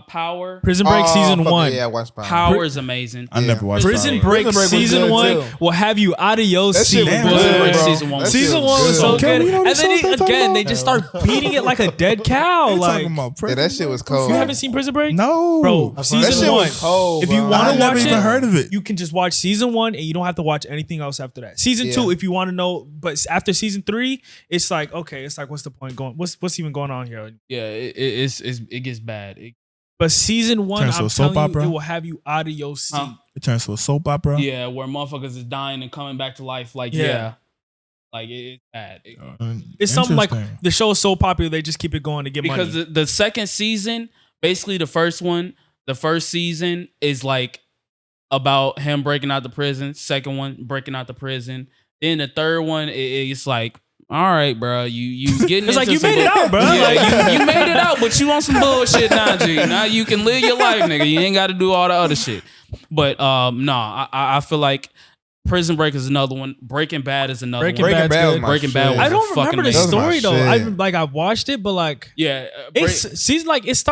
Power. Prison Break season fuck 1. Yeah, I watched Power. Power is amazing. I Yeah. never watched Prison Power. Break, Prison Break was season good, 1 too. will have you out of your That seat. shit was Damn, good, Prison Break bro. season 1 was That shit Season was 1 was so good. Okay, good. we know And the shows then they talking again, they about. just start beating it like a dead cow. You Like, talking about Yeah, that shit was cold. you haven't seen Prison Break? No, Bro, That season shit 1. was cold, If you bro. want I to never watch even it, heard of it. you can just watch season 1 and you don't have to watch anything else after that. Season Yeah. 2, if you want to know, but after season 3, it's like, okay, it's like, what's the point going? What's even going on here? Yeah, it gets bad. But season 1, Turns to I'm a soap telling you, opera? it will have you out of your seat. Huh? It turns to a soap opera. Yeah, where motherfuckers is dying and coming back to life. Like Yeah. yeah, like it's bad. It's something like Interesting. the show is so popular they just keep it going to get Because money. the second season, basically the first season is like about him breaking out the prison. Second one, breaking out the prison. Then the third one, it's like, all right, bro, you getting It's like into you some made it out, bro. Yeah, Like, you made it out, but you on some bullshit now, G. Now you can live your life, nigga. You ain't got to do all the other shit. But no, I feel like Prison Break is another one. Breaking Bad is another Breaking one. Bad's Bad was good. my Breaking shit. Bad was I don't fucking remember the amazing. story though. shit. I watched it, but like Yeah, it's season like it's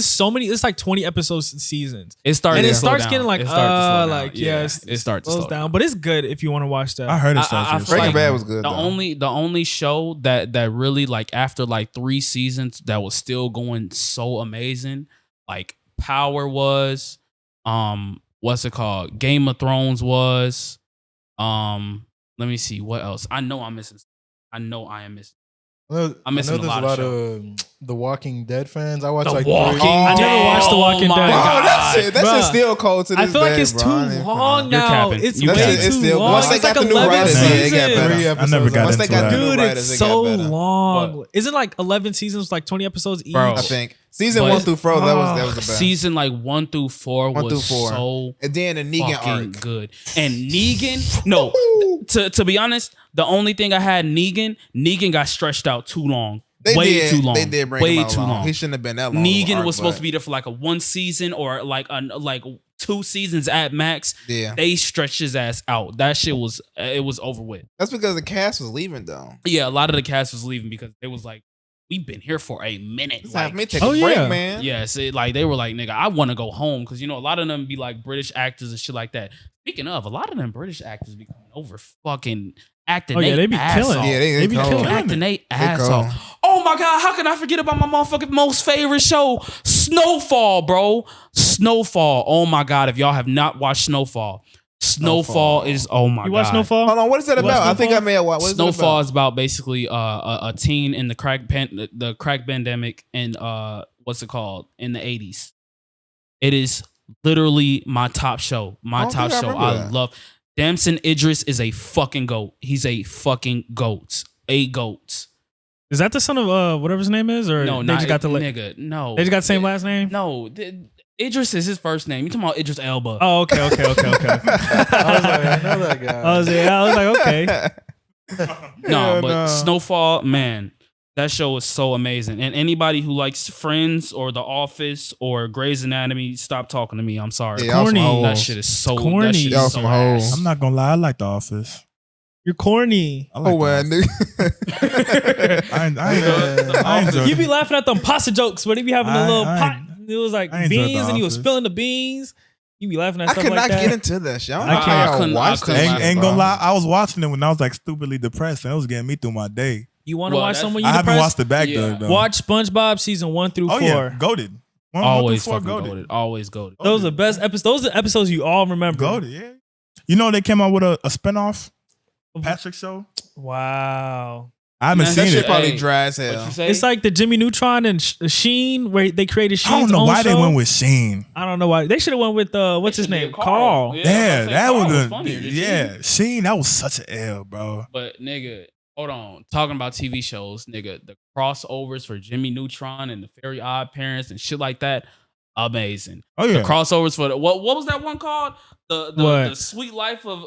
so many. It's like 20 episodes seasons, it started and to it slow starts down. getting like It started to slow down. like yes, it starts to slows slow down. But it's good if you want to watch that. I heard it I starts. feel to Breaking like Bad was good. the though. only show that really like after like 3 seasons that was still going so amazing, like Power was, what's it called? Game of Thrones was, let me see what else. I know I am missing. I'm missing I know a there's lot of of The Walking Dead fans. I watch The like Walking 3. I never watched The Walking my Dead. Bro, God. that Bruh. shit still cold to this I feel like day, it's bro. too I ain't long gonna- You're now. capping. It's You way capping. It's too still long. once they It's got like the new 11 writers, seasons. it got seasons. better. 3 I never episodes. got Once they into got the that. new Dude, writers, it's it got so better. long. Isn't like 11 seasons, like 20 episodes each? Bro. I think season But- 1 through 4 that was the best. Season like 1 through 4 1 was through 4. so And then the Negan fucking arc. good. And Negan, no, to be honest, the only thing I had Negan got stretched out too long. Way too long. They did bring way him out too long. He shouldn't have been that long. Negan was supposed to be there for like a 1 season or like 2 seasons at max. Yeah, They stretched his ass out. That shit was over with. that's because the cast was leaving though. Yeah, a lot of the cast was leaving because they was like, we've been here for a minute. It's Like, time for me to take oh, a break, yeah. man. yes, they were like, nigga, I want to go home because a lot of them be like British actors and shit like that. Speaking of, a lot of them British actors be coming over fucking acting. Oh yeah, they be ass killing. off. Yeah, they be cold. killing. Acting they ass cold. off. Oh my god, how can I forget about my motherfucking most favorite show, Snowfall, bro? Snowfall. Oh my god, if y'all have not watched Snowfall is oh my god. You watch Snowfall? Hold on, what is that You watch about? I think I Snowfall? may have watched. What is it Snowfall about? is about basically a teen in the crack pandemic and what's it called in the 80s. It is literally my top show. I don't think I remember I that. love Damson Idris is a fucking goat. He's a fucking goat. A goat. Is that the son of whatever his name is, or No, they not just got the nigga. No, they just got the same last name? No, Idris is his first name. You talking about Idris Elba? Oh, okay. I was like, I know that guy. I was like, okay. No, Yeah, but no. Snowfall, man, that show is so amazing. And anybody who likes Friends or The Office or Grey's Anatomy, stop talking to me. I'm sorry. Yeah, y'all some Corny. That hoes. shit is so Corny. That shit Y'all is so some hoes. ass. I'm not gonna lie, I like The Office. You're corny. I like Oh, well, The Office. nigga. I enjoy You be laughing at them pasta jokes where they be having a I- little I- pot. It was like I enjoyed beans, The and he was Office. spilling the beans. You be laughing at I stuff could like not that. get into that shit. I don't I know can't- how I y'all couldn't- watched I couldn't that watch shit, Ain't bro. gonna lie, I was watching it when I was like stupidly depressed, and it was getting me through my day. You want to Well, watch that's- someone you I haven't depressed? watched it back Yeah. though. Watch SpongeBob season 1 through 4. Oh yeah, goated. Always fucking goated. Always goated. Those are the best episodes. Those are episodes you all remember. Goated, yeah. You know they came out with a spinoff, Patrick Show. Wow. I haven't Man, That seen shit it. probably Hey, dry as What hell. you say? It's like the Jimmy Neutron and Sheen, where they created Sheen's I don't know own why they show. went with Sheen. I don't know why. They should have went with what's his name? Carl. Yeah, that was was funnier. did yeah. Sheen, that was such an L, bro. But nigga, hold on. Talking about TV shows, nigga, the crossovers for Jimmy Neutron and the Very Odd Parents and shit like that, amazing. Oh The yeah, crossovers for what was that one called? What? The Sweet Life of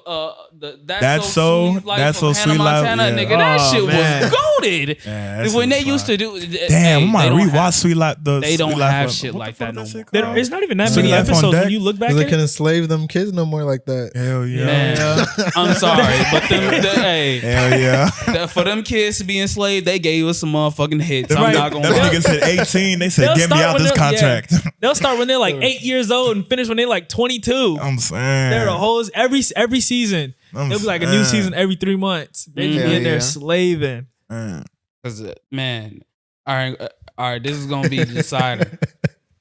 That's So- Sweet Life That's of So Hannah Sweet Life, Montana, yeah. nigga. That Oh, shit man. was goated. yeah, that When shit they was used fire. to do, Damn, I might they don't have- rewatch Sweet Life. They don't Sweet Life have of- shit what like the fuck that no shit more. There, called? it's not even that Sweet many Life on episodes Deck? when you look back Because they at it. couldn't slave them kids no more like that. Hell yeah, Man, I'm sorry, but hey, hell yeah. for them kids to be enslaved, they gave us some motherfucking hits. I'm Right. not gonna Them lie. niggas hit 18. They said, They'll "Get me start out when this they're- yeah. contract." They'll start when they're like 8 years old and finish when they're like 22. I'm saying. They're the whole every season. I'm There'll be like a new saying. season every 3 months. They just be in there Yeah. slaving. Man. Cause man, all right. This is gonna be the decider.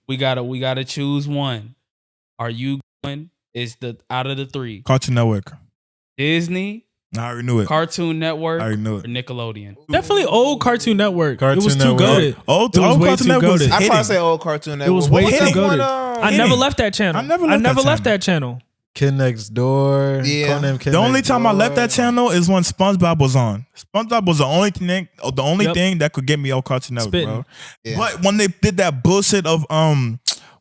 we gotta choose one. Are you going? Is the out of the 3 Cartoon Network. Disney, I already knew it. Cartoon Network, I already knew or it. Nickelodeon? Definitely old Cartoon Network. Cartoon it was too Network. goated. Old It was way Cartoon too Network was goated. I probably hitting. say old Cartoon Network. was What way that too one, goated. I Hitting. never left that channel. I never left that channel. Kid Next Door. Yeah. Codename Kid The only Next time I left Door. that channel is when SpongeBob was on. SpongeBob was the only Yep. thing that could get me on Cartoon Network, Spitting. bro. Yeah. But when they did that bullshit of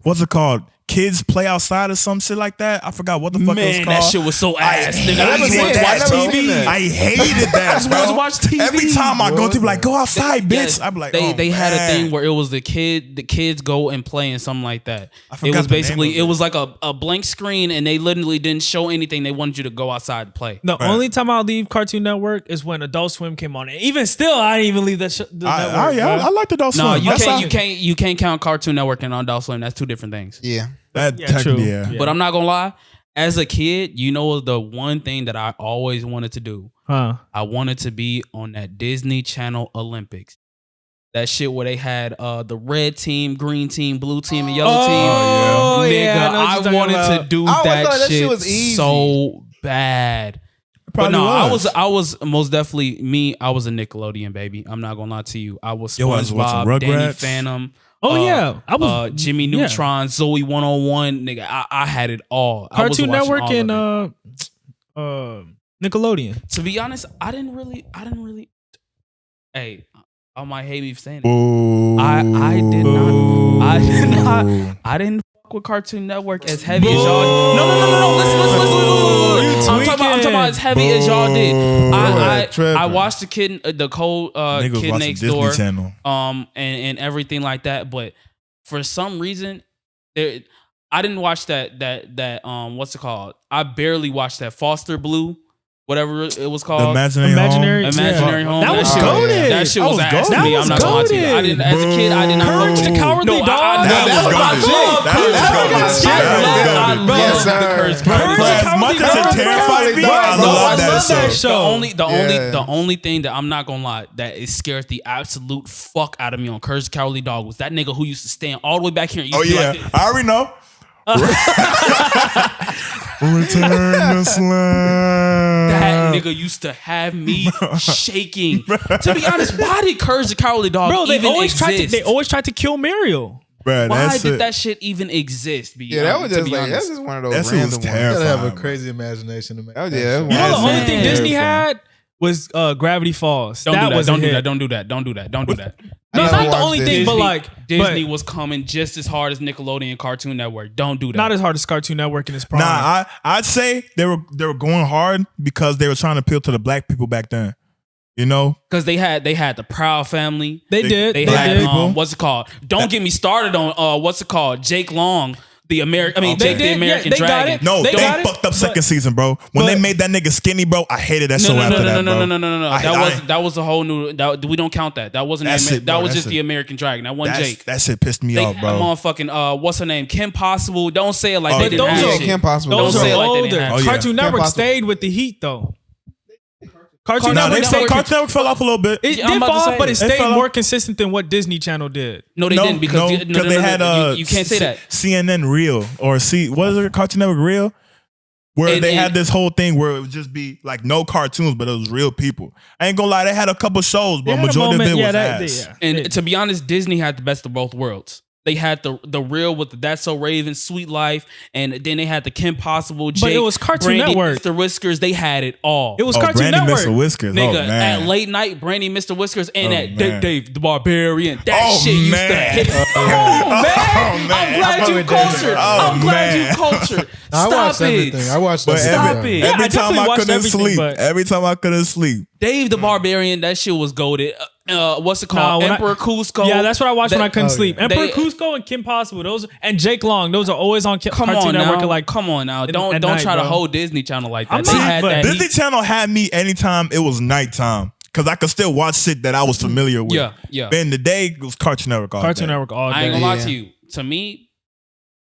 what's it called? kids play outside or some shit like that. I forgot what the fuck it was called. That shit was so ass. Nigga, I I just want to watch TV. I hated that. I just want to watch TV. Every time I go to like, go outside, bitch. I'm like, they had a thing where it was the kids go and play and something like that. It was basically it was like a blank screen and they literally didn't show anything. They wanted you to go outside and play. The only time I'll leave Cartoon Network is when Adult Swim came on. And even still, I didn't even leave the network. I like the Adult Swim. No, you can't count Cartoon Network and Adult Swim. That's two different things. Yeah. True. But I'm not gonna lie. As a kid, you know the one thing that I always wanted to do. I wanted to be on that Disney Channel Olympics. That shit where they had the red team, green team, blue team, and yellow team. Nigga, I wanted to do that shit so bad. But no, I was most definitely me. I was a Nickelodeon baby. I'm not gonna lie to you. I was SpongeBob, Danny Phantom. I was Jimmy Neutron, Zoe 101. Nigga, I had it all. Cartoon Network and Nickelodeon. To be honest, I didn't really. Hey, I might hate me for saying it. I didn't fuck with Cartoon Network as heavy as y'all. No. Listen. I'm talking about as heavy as y'all did. I watched the kid next door, Channel. and everything like that. But for some reason, I didn't watch that what's it called? I barely watched that Foster Blue. Whatever it was called, Imaginary Home. That was goated. That shit was ass to me. I'm not gonna lie to you. I didn't, as a kid, I did not. Courage the Cowardly Dog. I love the Courage the Cowardly Dog. As much as it terrified me, I love that show. The only thing that I'm not gonna lie that it scares the absolute fuck out of me on Courage the Cowardly Dog was that nigga who used to stand all the way back here. And used to be like this. I already know. Return the slime. That nigga used to have me shaking. To be honest, why did Courage the Cowardly Dog even exist? They always tried to kill Muriel. Bruh, why did that shit even exist? That was just like that's just one of those random ones. You gotta have a crazy imagination to make. Oh yeah, you know the only thing Disney had was Gravity Falls. Don't do that. No, it's not the only thing, but like Disney was coming just as hard as Nickelodeon and Cartoon Network. Don't do that. Not as hard as Cartoon Network in its prime. Nah, I'd say they were going hard because they were trying to appeal to the black people back then. You know, because they had the Proud Family. They had what's it called? Don't get me started on what's it called? Jake Long. The American Dragon. No, they fucked up second season, bro. When they made that nigga skinny, bro, I hated that show after that, bro. No. That was a whole new. We don't count that. That wasn't. That was just the American Dragon. That wasn't Jake. That shit pissed me off, bro. Motherfucking what's her name? Kim Possible. Don't say it like they didn't have shit. Kim Possible. Don't say it like they didn't have shit. Cartoon Network stayed with the heat though. Cartoon Network fell off a little bit. It did fall off, but it stayed more consistent than what Disney Channel did. No, they didn't because they had you can't say that. CNN Real or what is it? Cartoon Network Real, where they had this whole thing where it would just be like no cartoons, but it was real people. I ain't gonna lie, they had a couple shows, but majority of it was ass. And to be honest, Disney had the best of both worlds. They had the real with the That's So Raven, Sweet Life, and then they had the Kim Possible, Jake, but it was Cartoon Brandy, Network. Mr. Whiskers. They had it all. It was Cartoon Brandy, Network. Mr. Whiskers. Nigga, at late night, Brandy, Mr. Whiskers, and Dave the Barbarian. That shit used to hit. I'm glad you cultured. I'm glad you cultured. I watched everything. I watched everything. Every time I couldn't sleep. Every time I couldn't sleep. Dave the Barbarian, that shit was goated. What's it called? Emperor Cusco. Yeah, that's what I watched when I couldn't sleep. Emperor Cusco and Kim Possible, and Jake Long, those are always on Cartoon Network. Like, come on now, don't try to hold Disney Channel like that. Disney Channel had me anytime it was nighttime because I could still watch shit that I was familiar with. Yeah. But in the day, it was Cartoon Network all day. Network all day. I ain't gonna lie to you. To me,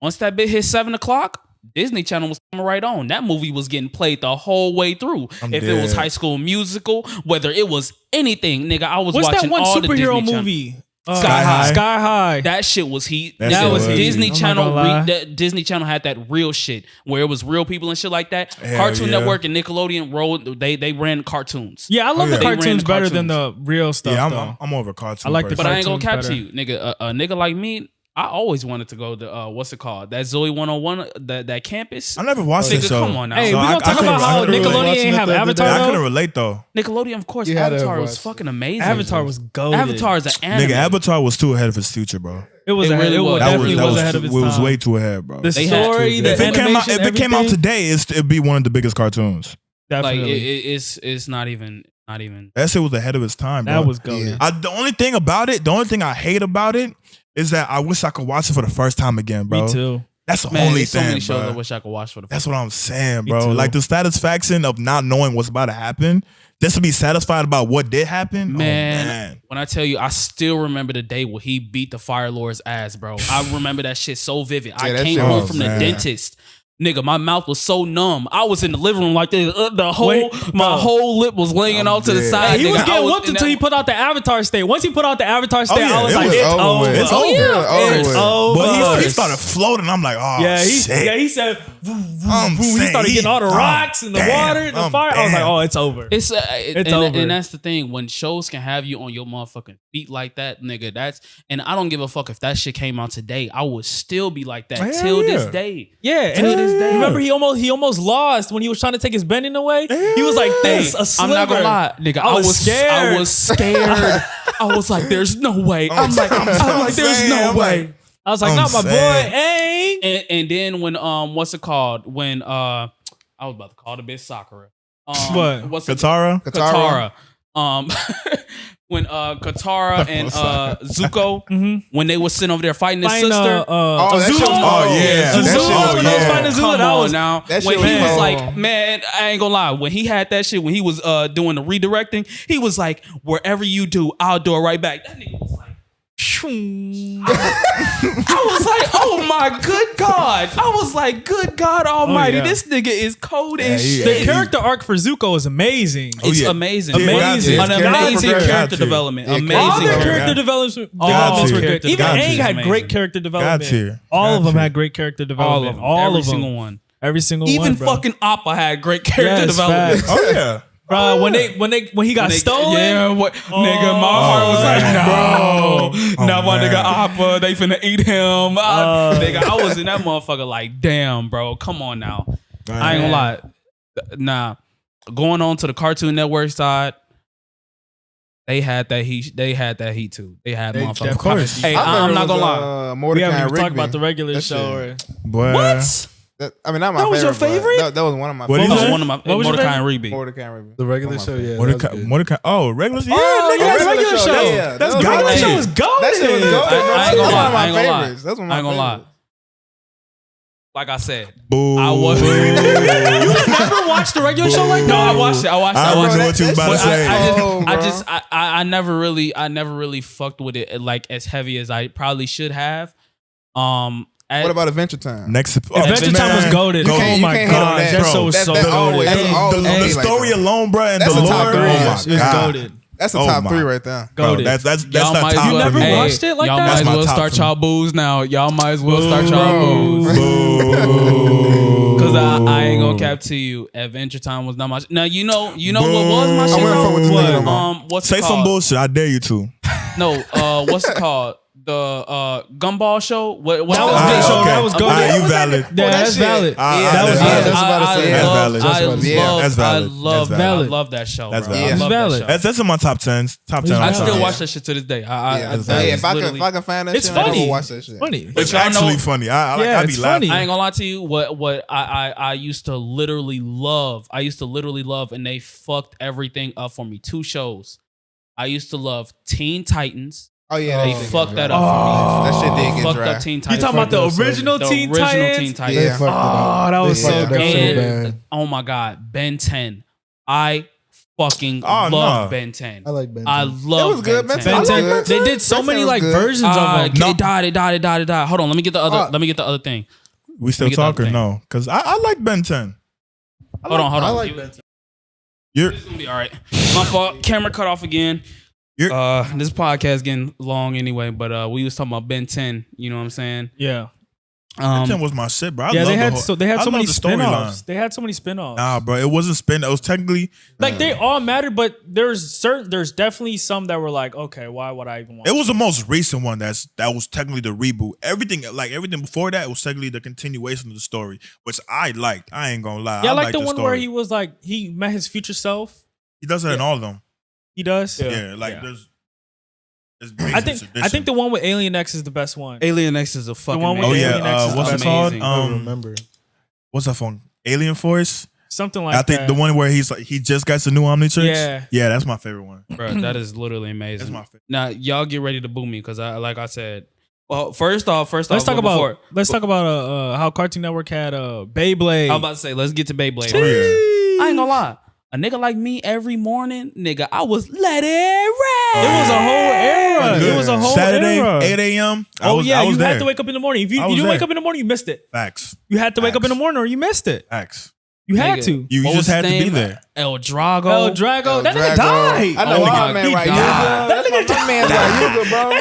once that bit hit 7:00. Disney Channel was coming right on. That movie was getting played the whole way through. If it was High School Musical, whether it was anything, nigga, I was watching all the Disney Channel. What's that one superhero movie? Sky High. That shit was heat. That was Disney Channel. Disney Channel had that real shit where it was real people and shit like that. Hell Cartoon Network and Nickelodeon they ran cartoons. Yeah, I love the cartoons better than the real stuff. Yeah, I'm over cartoon. I like the but I ain't gonna cartoons cap to you, nigga. A nigga like me, I always wanted to go to what's it called? That Zoe 101, that campus. I never watched Nigga, it. So come on now. Hey, So we gonna talk about how Nickelodeon ain't have Avatar. I though? couldn't relate though. Nickelodeon, of course. You had to Avatar have was watched fucking amazing. Avatar was goated. Avatar is an anime. Nigga, Avatar was too ahead of its future, bro. It was. It really was. Definitely was ahead of its It time. was way too ahead, bro. The They had story, to. the If it came out, animation, if it came out everything, today, it'd be one of the biggest cartoons. Like definitely. it's not even. That shit was ahead of its time, bro. That was goated. The only thing about it, the only thing I hate about it is that I wish I could watch it for the first time again, bro. Me too. That's the Man, only there's so thing, many shows bro. I wish I could watch for the. That's what I'm saying, Me bro. too. Like the satisfaction of not knowing what's about to happen, just to be satisfied about what did happen. Man, when I tell you, I still remember the day where he beat the Fire Lord's ass, bro. I remember that shit so vivid. I that came shit home was from man. the dentist. Nigga, my mouth was so numb. I was in the living room like this. My whole lip was laying out to the dead. side. He was nigga. I getting whooped in until that- he put out the Avatar state. Once he put out the Avatar state, yeah, I was it like, was it's over over. with. It's Oh, over. yeah. It's with. over. But he started floating. I'm like, oh Yeah, shit. he said, vroom, vroom, I'm vroom. He saying, started getting all the rocks and the water and the fire. I was like, oh, it's over. It's It's and, over. and that's the thing. When shows can have you on your motherfucking feet like that, nigga, and I don't give a fuck if that shit came out today. I would still be like that Hell till this yeah. day. Yeah, and To this day. remember he almost lost when he was trying to take his bending away. He was like this, a I'm sliver. not gonna lie, nigga. I was scared. I was scared. I was like, "There's no way." I'm like, "There's no way." I was like, I'm not my boy, saying. Aang. And then when what's it called? When I was about to call the bitch Sakura. What? What's it? Katara? Katara. When Katara and Zuko, when they were sitting over there fighting his sister. that shit was Oh, yeah. That That shit shit was was- cold. yeah. fighting Azula, Come that on was- now. that When shit he was was cold. like, man, I ain't gonna lie. When he had that shit, when he was doing the redirecting, he was like, wherever you do, I'll do it right back. That nigga was like, I was like, oh my good God. I was like, good God Almighty, yeah. this nigga is cold as he- shit. The character arc for Zuko is amazing. It's yeah. amazing. Yeah, Amazing. An amazing Got character to. development. Yeah, Amazing. All their Amazing. character Yeah. developments Got were to. good. Even Got Aang to. had Amazing. great character development. to. All of Got them to. had great character All development. of them. All Every of them. single one. Every single Even one, bro. fucking Appa had great character Yes, development. facts. Oh, yeah. Bro, when he got stolen, Yeah, what nigga, my heart was like, no. Oh, Now my man. nigga Appa, they finna eat him. Nigga, I was in that motherfucker like, damn, bro. Come on now. I ain't gonna lie. Nah. Going on to the Cartoon Network side, they had that heat. They had that heat too. They had motherfuckers. of course. Hey, I thought I'm it not was, gonna lie. we Mordecai haven't and even talked Rigby. about the regular That show. shit. Right? Boy. What? I mean, not my That was your but favorite? That was one of my What That did was you say? one of my What was your Mordecai favorite? and Rigby. Mordecai and Rigby. The regular One of my show, favorites. yeah. Mordecai, that was good. Mordecai. Oh, regular. Yeah, Oh, nigga, yeah, that's regular show. Yeah, That's that was got That good. show to. was gold. That shit was I gold, bro. ain't gonna That's lie, one of I my ain't gonna lie. favorites. That's one of I my ain't gonna lie. favorites. Like I said, Boo. I was. Never watched the regular show like that. No, I watched it. I watched it. I I watched already it. know what you was about to But say. I never really fucked with it like as heavy as I probably should have. What about Adventure Time? Next Adventure Time was goaded. You Oh can't- you my can't hate on god, that, that bro. show was That- so that always- goaded. that's always the me like story that. alone, bro, and That's the a lore. top three. Oh Yeah, my it's It's god. goaded. That's the Oh top my. three right there. Bro, Goated. that's Y'all not might top as well, never three. watched it like y'all that? might That's as my well top start three. y'all booze now. Y'all might as well start y'all Boo. booze. Boo. Cause I ain't gonna cap to you. Adventure Time was not my. Now you know what was my Boo. shit. I wouldn't fuck with you no more. What's Say it some called? bullshit. I dare you to. No, what's it called? The Gumball show. What That was the- good show. okay. That was All goaded. right, you valid. Yeah, that's shit. valid. Yeah, that was that's valid. That's about to say. That's valid. I That's valid. love That's valid. I love that show. That's bro. valid. I It's love valid. that show. That's in my top 10s. Top 10. I all still time. watch that shit to this day. Yeah, that's if I literally- can find that It's shit, I'm funny. gonna watch that shit. Funny. It's y'all actually know- funny. Yeah, I be it's laughing. funny. I ain't gonna lie to you. What I used to literally love. I used to literally love, and they fucked everything up for me. 2 shows. I used to love Teen Titans. Oh yeah, They that shit fucked get that dry. up for me. That shit did get Fucked dry. up Teen You Titans. talking about the fucked up original the Teen original Titans? Teen Titans. They Yeah. fucked it up. Oh, that was They so fucked it up good. bad. Oh my God, Ben 10. I fucking Oh, love no. Ben 10. I like Ben. I 10. love It was good, Ben Ben 10. 10. Ben I 10, like they Ben did so 10 many was like good. versions of them. It died. Hold on, let me get the other. Let me get the other thing. We still Let me get the other talking? thing. No, because I like Ben 10. Hold on. I like Ben 10. You're It's gonna be all right. My fault. Camera cut off again. This podcast getting long anyway, but we was talking about Ben 10. You know what I'm saying? Yeah. That was my shit, bro. They had so many spin-offs. They had so many spin-offs. Nah, bro, it wasn't spin. It was technically like they all mattered, but there's definitely some that were like, okay, why would I even watch? It was the most recent one that was technically the reboot. Everything before that was technically the continuation of the story, which I liked. I ain't gonna lie. Yeah, I like the one where he was like he met his future self. He does that in all of them. He does. There's I think the one with Alien X is the best one. Alien X is a fucking. The one with Alien X is what's it called? amazing. I don't remember. What's that phone? Alien Force. Something like that. I think the one where he's like he just got the new Omnitrix. Yeah, that's my favorite one. Bro, that is literally amazing. That's my favorite. Now y'all get ready to boo me because like I said. Well, first off, let's talk about how Cartoon Network had Beyblade. I was about to say let's get to Beyblade. I ain't gonna lie. A nigga like me every morning, nigga, I was let it rip. It was a whole era. Good. It was a whole Saturday, era. 8 a.m. I was you there. had to wake up in the morning. If you didn't wake up in the morning, you missed it. Facts. You had to wake up in the morning or you missed it. Facts. You had to. You just had to be there. El Drago. That nigga died. I know our man right here. That's my man right here, bro.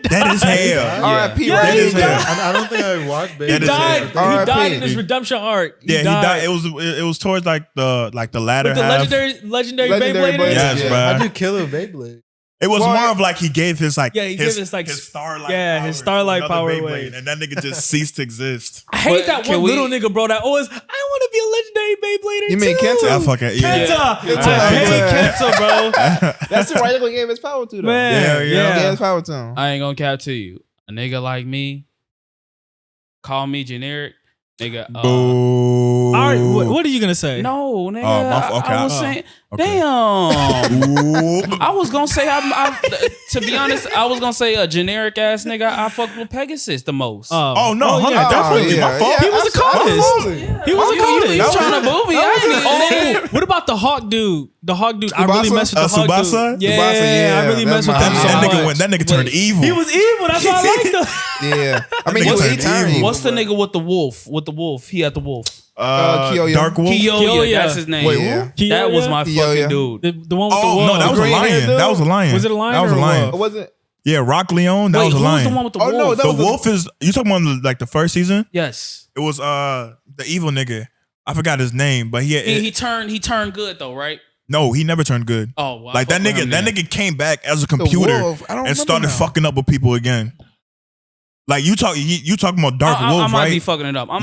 That is hell. R.I.P. Yeah, right he here. died. I don't think I watched He Baby. died. He died in his R.I.P. redemption arc. He died. It was towards like the latter With the half. legendary Legendary Beybladers. Yes, Yeah. bro. I did kill a Beyblade. It was more of like he gave his like he gave his like his starlight his starlight to another power Beyblade, away. and that nigga just ceased to exist. I hate But that can one we- little nigga, bro. That always I want to be a legendary Beyblader. You mean too. Kenta? I fucking Kenta. Yeah. I hate Kenta, bro. That's the right nigga gave his power to, though. Man, He gave his power to him. I ain't gonna cap to you. A nigga like me, call me generic, nigga. Boo. All right, what are you gonna say? No, nigga. Okay. I was saying, Okay. damn. I was gonna say, to be honest, I was gonna say a generic ass nigga. I fucked with Pegasus the most. Oh no, yeah. definitely my fault. He was a contest. He was a You contest. trying to boo me? Oh, what about the Hawk dude? The Hawk dude. I really Tsubasa? messed with the Hawk Tsubasa? dude. Yeah, Tsubasa, yeah, I really that's messed with my them man. so much. That nigga turned evil. He was evil. That's why I liked him. Yeah. I mean, Nigga he turned turned evil. evil. What's the nigga with the wolf? He had the wolf. Kyoya. Dark Wolf. Kyoya, Kyoya. that's his name. Wait, who? That was my Kyoya. fucking dude. The one with the Oh wolf. no, that was a green lion. hair dude? That was a lion. Was it a lion That was or a a lion. wolf? Or was it? Yeah, Rock Leon. That Wait, was a who's lion. the one with the Oh, no, wolf? that The was wolf is you talking about like the first season? Yes. It was the evil nigga. I forgot his name, but He turned good though, right? no, he never turned good. Oh, well, Like that nigga came back as a computer wolf. I don't and remember started now. fucking up with people again. Like you talking about Dark Wolf, I might right? be fucking it up. I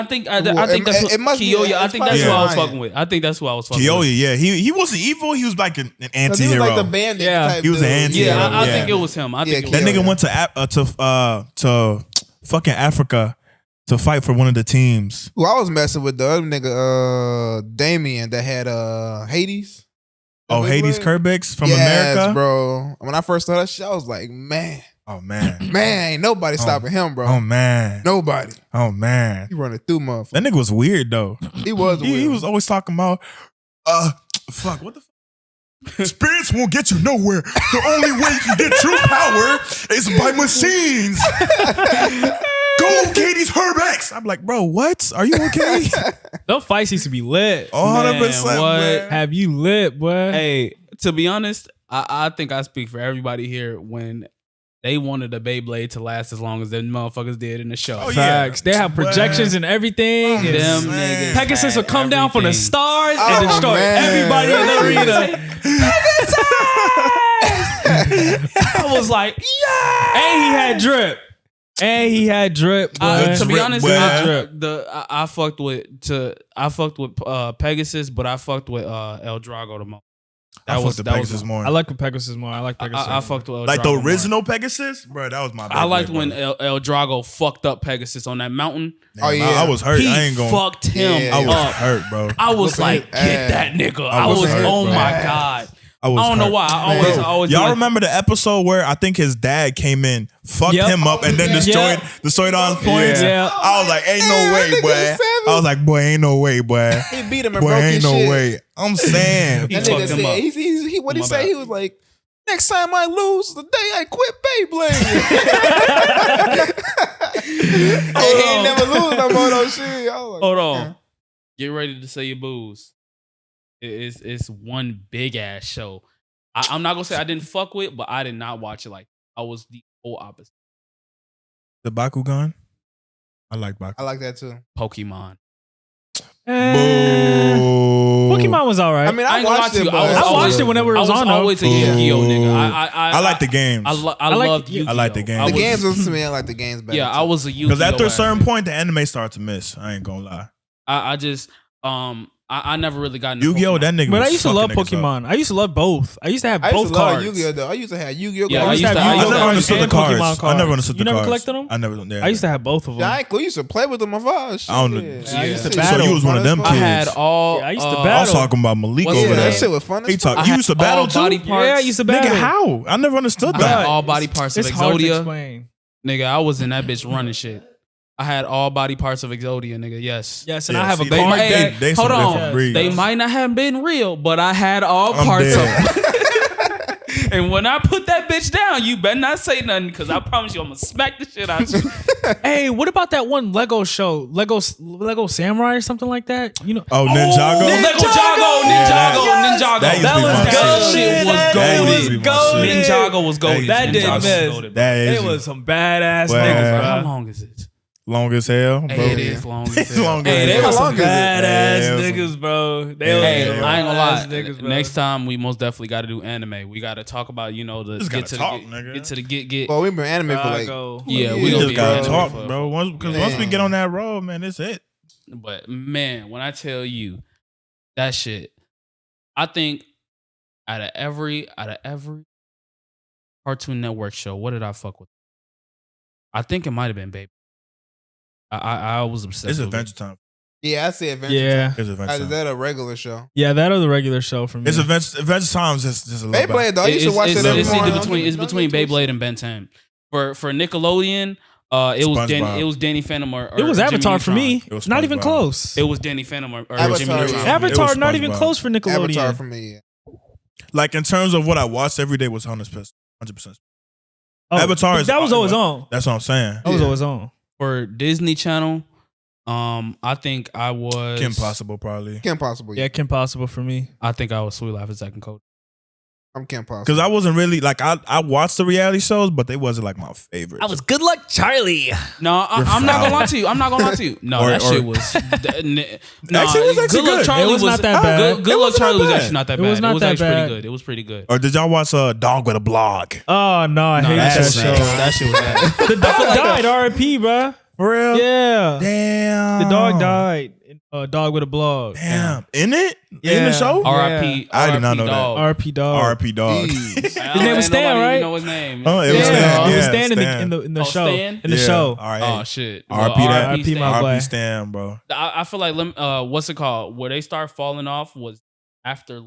think Well, that's it must be- Kyoya. I it's think that's probably who I was lion. fucking with. I think that's who I was fucking with. Kyoya, yeah. He wasn't evil. He was like an 'Cause he was anti-hero. like the bandit type He was an dude. anti-hero. Yeah, I Yeah. think it was him. I think it was that him. nigga went to fucking Africa to fight for one of the teams. Who I was messing with the other nigga, Damien, that had Hades. Oh, Beyblade? Hades Kerbex from Yes, America, bro. When I first saw that shit, I was like, man, Oh man, ain't nobody stopping him, bro. oh man, Nobody. oh man. He running through motherfuckers. That nigga was weird though. He was. He weird. was always talking about, fuck, what the fuck? Spirits won't get you nowhere. The only way you get true power is by machines. Go get these Herbex. I'm like, bro, what? Are you okay? Those fights used to be lit. 100%. Man, what? man. Have you lit, boy? Hey, to be honest, I think I speak for everybody here when they wanted a Beyblade to last as long as them motherfuckers did in the show. Oh, yeah. Facts. They have projections and everything. Oh, and Them man. niggas. Pegasus will had come down from the everything. stars Oh, and destroy man. everybody in the arena. I was like, yeah. And he had drip. Boy. To be honest, boy. I fucked with Pegasus, but I fucked with El Drago the most. I fucked with Pegasus more. I like Pegasus more. I like Pegasus. I fucked with El Like Drago the more. original Pegasus, bro. That was my. I liked Beyblade, when bro. El Drago fucked up Pegasus on that mountain. Oh, Damn, yeah. I was hurt. He I ain't going. fucked him Yeah. I was up. hurt, bro. I was Whooping like, his get ass. that nigga. I I was was, hurt, oh bro. my God. I was I don't know hurt. why. I Man. always Y'all be like, remember the episode where I think his dad came in, fucked Yep. him up, and then destroyed all his points? Yeah. I was like, ain't no Yeah, way, that nigga boy. was savage. I was like, boy, ain't no way, boy. He beat him and Boy, broke ain't his no shit. way. I'm saying. He That fucked nigga him said, up. he what he My say? bad. He was like, next time I lose, the day I quit Beyblade. And he ain't never lose no more though shit. I was like, hold on. Get ready to say your booze. It's one big ass show. I'm not gonna say I didn't fuck with, but I did not watch it like I was the whole opposite. The Bakugan? I like boxing. I like that too. Pokemon. Pokemon was all right. I mean, I watched it. I watched it whenever it was on. I was always a Yu-Gi-Oh nigga. I like the games. I loved Yu-Gi-Oh. I like the games. The games was to me. I like the games better. Yeah, I was a Yu-Gi-Oh. Because after a certain point, the anime started to miss. I ain't gonna lie. I just I never really got into Yu-Gi-Oh. Pokemon. That nigga. But was I used to love fucking niggas Pokemon. I used to love both. I used to have both love cards. Yu-Gi-Oh though. I used to have Yu-Gi-Oh. Yeah, cards. I I never understood the and cards. Pokemon cards. I never understood the You never cards. collected them? I never. I used to have both of them. Yeah, we used to play with them. I I don't know. I used to So battle. you was one of them I kids. had all. Yeah, I used to I was battle. talking about Malik What's over his there. That shit was fun. He talk, I you had used to battle all too? body parts. Yeah, I used to battle. Nigga, how? I never understood I that. had all body parts of It's hard to Exodia. explain. Nigga, I was in that bitch running shit. I had all body parts of Exodia, nigga. Yes. Yes, and Yeah, I have see, a they card might- deck. they Hold some on. different breeds. They might not have been real, but I had all I'm parts dead. of them. And when I put that bitch down, you better not say nothing because I promise you I'm gonna smack the shit out you. Hey, what about that one Lego show? Lego Samurai or something like that? You know? Oh, Ninjago? Ninjago. That used to That be was my goated. shit. Shit was That goated. used to be my shit. Ninjago was goated. That didn't Ninjago was miss. goated, bro. That is It was some badass Well, niggas, How bro. long is it? long as hell, bro. Hey, it is long as hell. Long Hey, as they hell. were How some long is it? badass Yeah, it was niggas, bro. They Yeah, was Hey, some I ain't gonna lie. badass niggas, bro. Next time we most definitely got to do anime. We got to talk about the Just get gotta to talk, the nigga. get to the get. Well, we've been anime for like. Drago. Yeah, We we gonna just be gotta anime talk, for- bro. Because once we get on that road, man, that's it. But man, when I tell you that shit, I think out of every Cartoon Network show, what did I fuck with? I think it might have been Baby. I was obsessed. It's with Adventure it. Time. Yeah, I see Adventure. Yeah. It's Adventure Is Time. that a regular show? Yeah, that or the regular show for me. It's Adventure Time. Just a little bit. Beyblade though. I used to watch it every It's morning. between Beyblade and Ben 10. For Nickelodeon, it was SpongeBob. Danny Phantom or It was Jimmy Avatar for Neutron. me. It was Not even SpongeBob. close. It was Danny Phantom or Avatar, Jimmy yeah. Neutron. Avatar, It was not even SpongeBob. close for Nickelodeon. Avatar for me. Yeah. Like in terms of what I watched every day was 100%. Oh, Avatar is that was always on. That's what I'm saying. That was Yeah. always on. For Disney Channel, I think I was Kim Possible probably. Kim Possible. Yeah, Kim Possible for me. I think I was Sweet Life of Zack and Cody. I'm Kim Possible. Because I wasn't really like I watched the reality shows, but they wasn't like my favorite. Good luck, Charlie. No, I'm not gonna lie to you. I'm not gonna lie to you. No, that shit was. Actually, it was actually Good Luck good. Charlie It was not that bad. Good It Luck wasn't Charlie that was bad. actually not that It bad. was not It was that actually bad. pretty good. It was pretty good. Or did y'all watch Dog with a Blog? Oh no, I hate that that shit show. was ass. That shit was ass. The dog died. R.I.P. Bro. For real? Yeah. Damn. The dog died. Dog with a blog. Damn. In it? In Yeah. the show? R.I.P. I did not know that. R.P. Dog. R.P. Dog. Jeez. His name was Stan, right? Know his name. Oh, it was Yeah, Stan. he was Yeah, Stan Stan. in the Oh, show. Stan? In the Yeah. show. All right. Oh shit. R.P. that. R.I.P. my Stan. boy. R.P. Stan, bro. I feel like what's it called? Where they start falling off was after.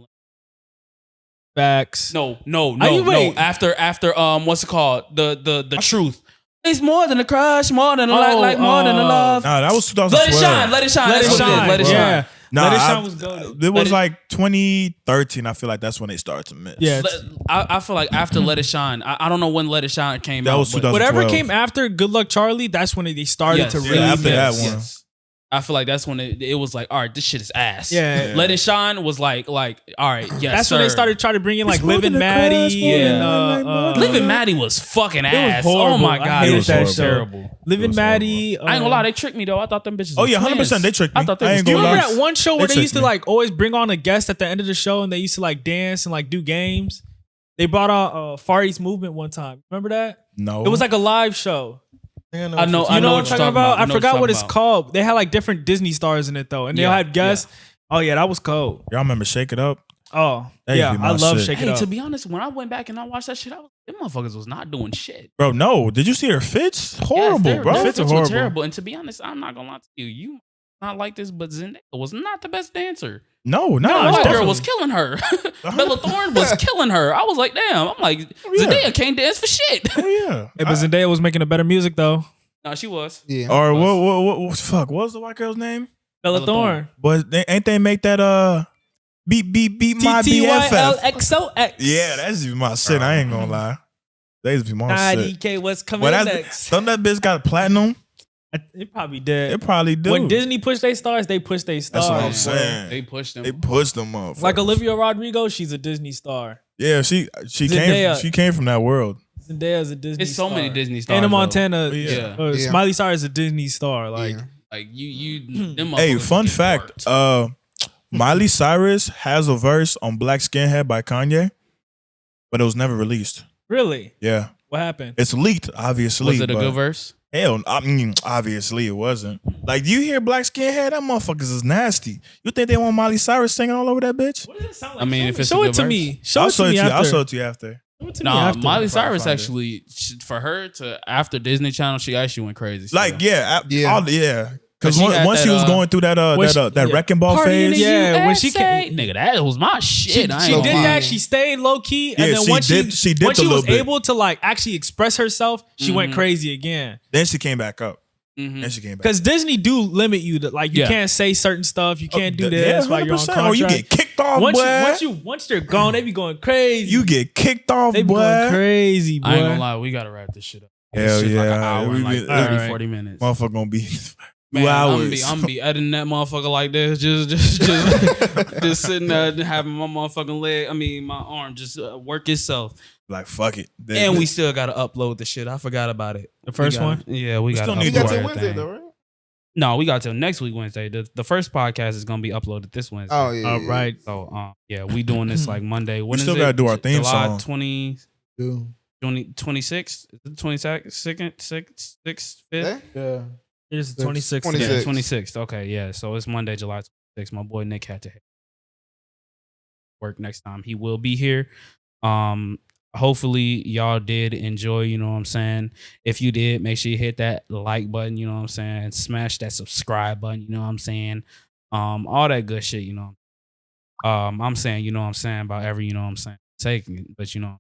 Facts. No. wait. After what's it called? The truth. It's more than a crush, more than a like more than a love. Nah, that was 2012. Let it shine. Let it shine. Let it That's what shine. Let it Yeah. shine. Nah, Let It Shine was goated. It was Let It- like 2013. I feel like that's when they started to miss. Yeah. I feel like after Let It Shine, I don't know when Let It Shine came That out. was but- 2012. Whatever came after Good Luck Charlie, that's when they started Yes, to yeah, really. after that miss. one. I feel like that's when it was like, all right, this shit is ass. Yeah. Let It Shine was like, all right, yes, That's when they started trying to bring in like more Living than a Maddie crush, more and than like Living Maddie was fucking ass. horrible. Oh my I god, hated it was that so show. terrible. Living It was Maddie. I ain't gonna lie, they tricked me though. I thought them bitches. Oh, was yeah, 100%. twins. They tricked me. I thought they I was ain't Do you gonna remember lie. that one show where They they used to tricked me. like always bring on a guest at the end of the show and they used to like dance and like do games? They brought out Far East Movement one time. Remember that? No. It was like a live show. I know. You know I know what I'm you're talking about? I know forgot what you're it's talking called. They had like different Disney stars in it though, and they all Yeah, had guests. Oh yeah, that was cold. Y'all remember Shake It Up? Oh That yeah, used to be I my love shit. Shake It Hey, Up. to be honest, when I went back and I watched that shit, them motherfuckers was not doing shit. Bro, no. Did you see her fits? Horrible, Yes, bro. their Fits are fits were horrible. terrible. And to be honest, I'm not gonna lie to you. You not like this, but Zendaya was not the best dancer. No, That it's white girl definitely- was killing her. Bella Thorne was killing her. I was like, damn. I'm like, yeah. Zendaya can't dance for shit. Oh, yeah. Hey, but Zendaya was making a better music though. No, she was. Yeah. Or what fuck? What was the white girl's name? Bella Bella Thorne. But ain't they make that beat my BFF? TTYLXOX. Yeah, that's just my shit. I ain't gonna lie. That used to be my shit. IDK, what's coming But next? don't that bitch got platinum? It probably did. It probably do. When Disney pushed their stars, they pushed their stars. That's what I'm bro. saying. They pushed them. They pushed them up. Like Olivia Rodrigo, she's a Disney star. Yeah, she Zendaya. came from that world. Zendaya's a Disney It's so star. many Disney stars. Hannah Montana, Yeah. Smiley Cyrus is a Disney star. Like, Like you. Them Hey, motherfuckers fun get fact. worked. Miley Cyrus has a verse on Black Skinhead by Kanye, but it was never released. really? Yeah. What happened? It's leaked, obviously. Was it a but good verse? Hell, I mean, obviously it wasn't. Like, do you hear Black Skinhead? That motherfuckers is nasty. You think they want Miley Cyrus singing all over that bitch? What does it sound like? I mean, if it's show a it good to verse. me. Show I'll it to me after. I'll show it to you after. Show it to me Nah, after. Miley I'll Cyrus find it. actually, for her to after Disney Channel, she actually went crazy. still. Like, yeah. Because She had once that, she was going through that when she- that wrecking ball Party in phase, the Yeah, when she USA. came- nigga, that was my She shit. I did ain't gonna lie. that. She stayed low key, and Yeah, then she once dipped she a was little bit. able to like actually express herself, she went Mhm. crazy again. then she came back up. Mhm. Then she came back. Because Disney do limit you to like you Yeah. can't say certain stuff, you can't do Yeah, this while you're on 100%. contract. Or you get kicked off, boy. Once they're gone, they be going crazy. You get kicked off, they be going boy. crazy, boy. I ain't gonna lie, we gotta wrap this shit up. Hell This shit's like an yeah. hour We and like be- 30, Alright. 40 minutes. Motherfucker gonna be Man, 2 I'm hours. gonna be editing that motherfucker like this, just sitting there having my motherfucking leg. I mean, my arm just work itself, like, fuck it. and we still gotta upload the shit. I forgot about it. The first We gotta- one? yeah, we gotta. still need You to got upload till everything. Wednesday though, right? No, we got till next week Wednesday. The first podcast is gonna be uploaded this Wednesday. Oh yeah. All right. So yeah, we doing this like Monday. When We still is it? gotta do our theme July song. 26th? Is it 22nd? 6th? 5th? Yeah? Yeah. It's the 26th. 26th. Yeah, 26th. Okay, yeah. So it's Monday, July 26th. My boy Nick had to work next time. He will be here. Hopefully y'all did enjoy, you know what I'm saying? If you did, make sure you hit that like button, you know what I'm saying? And smash that subscribe button, you know what I'm saying? All that good shit, you know. I'm saying, you know what I'm saying, about every, you know what I'm saying, taking, but you know.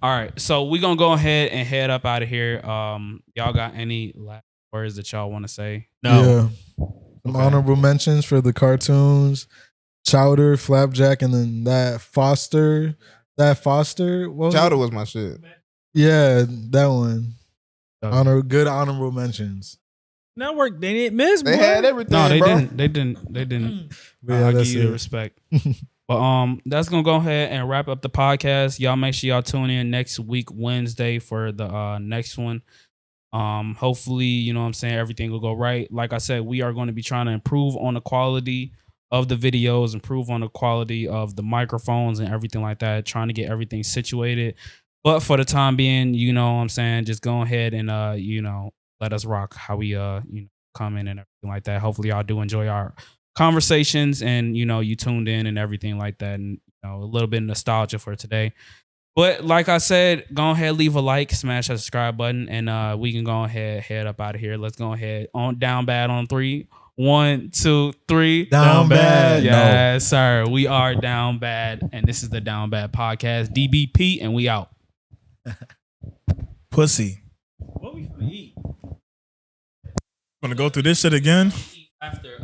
All right, so we're gonna go ahead and head up out of here. Y'all got any last words that y'all want to say? No. Yeah. Some honorable mentions for the cartoons. Chowder, Flapjack, and then that Foster. What was Chowder it? was my shit. Yeah, that one. Okay. Good honorable mentions. Network, they didn't miss, They boy. had everything. No, they bro. didn't. They didn't. But yeah, I'll give that's you the it. respect. But that's gonna go ahead and wrap up the podcast. Y'all make sure y'all tune in next week Wednesday for the next one. Hopefully, you know what I'm saying, everything will go right. Like I said, we are going to be trying to improve on the quality of the videos, improve on the quality of the microphones and everything like that, trying to get everything situated. But for the time being, you know what I'm saying, just go ahead and you know, let us rock how we you know, come in and everything like that. Hopefully y'all do enjoy our conversations and, you know, you tuned in and everything like that, and, you know, a little bit of nostalgia for today. But like I said, go ahead, leave a like, smash that subscribe button, and we can go ahead, head up out of here. Let's go ahead on down bad on 3. 1, 2, 3. Down bad. Yes, sir. We are down bad, and this is the Down Bad Podcast, DBP, and we out. Pussy. What we finna eat? Gonna go through this shit again? After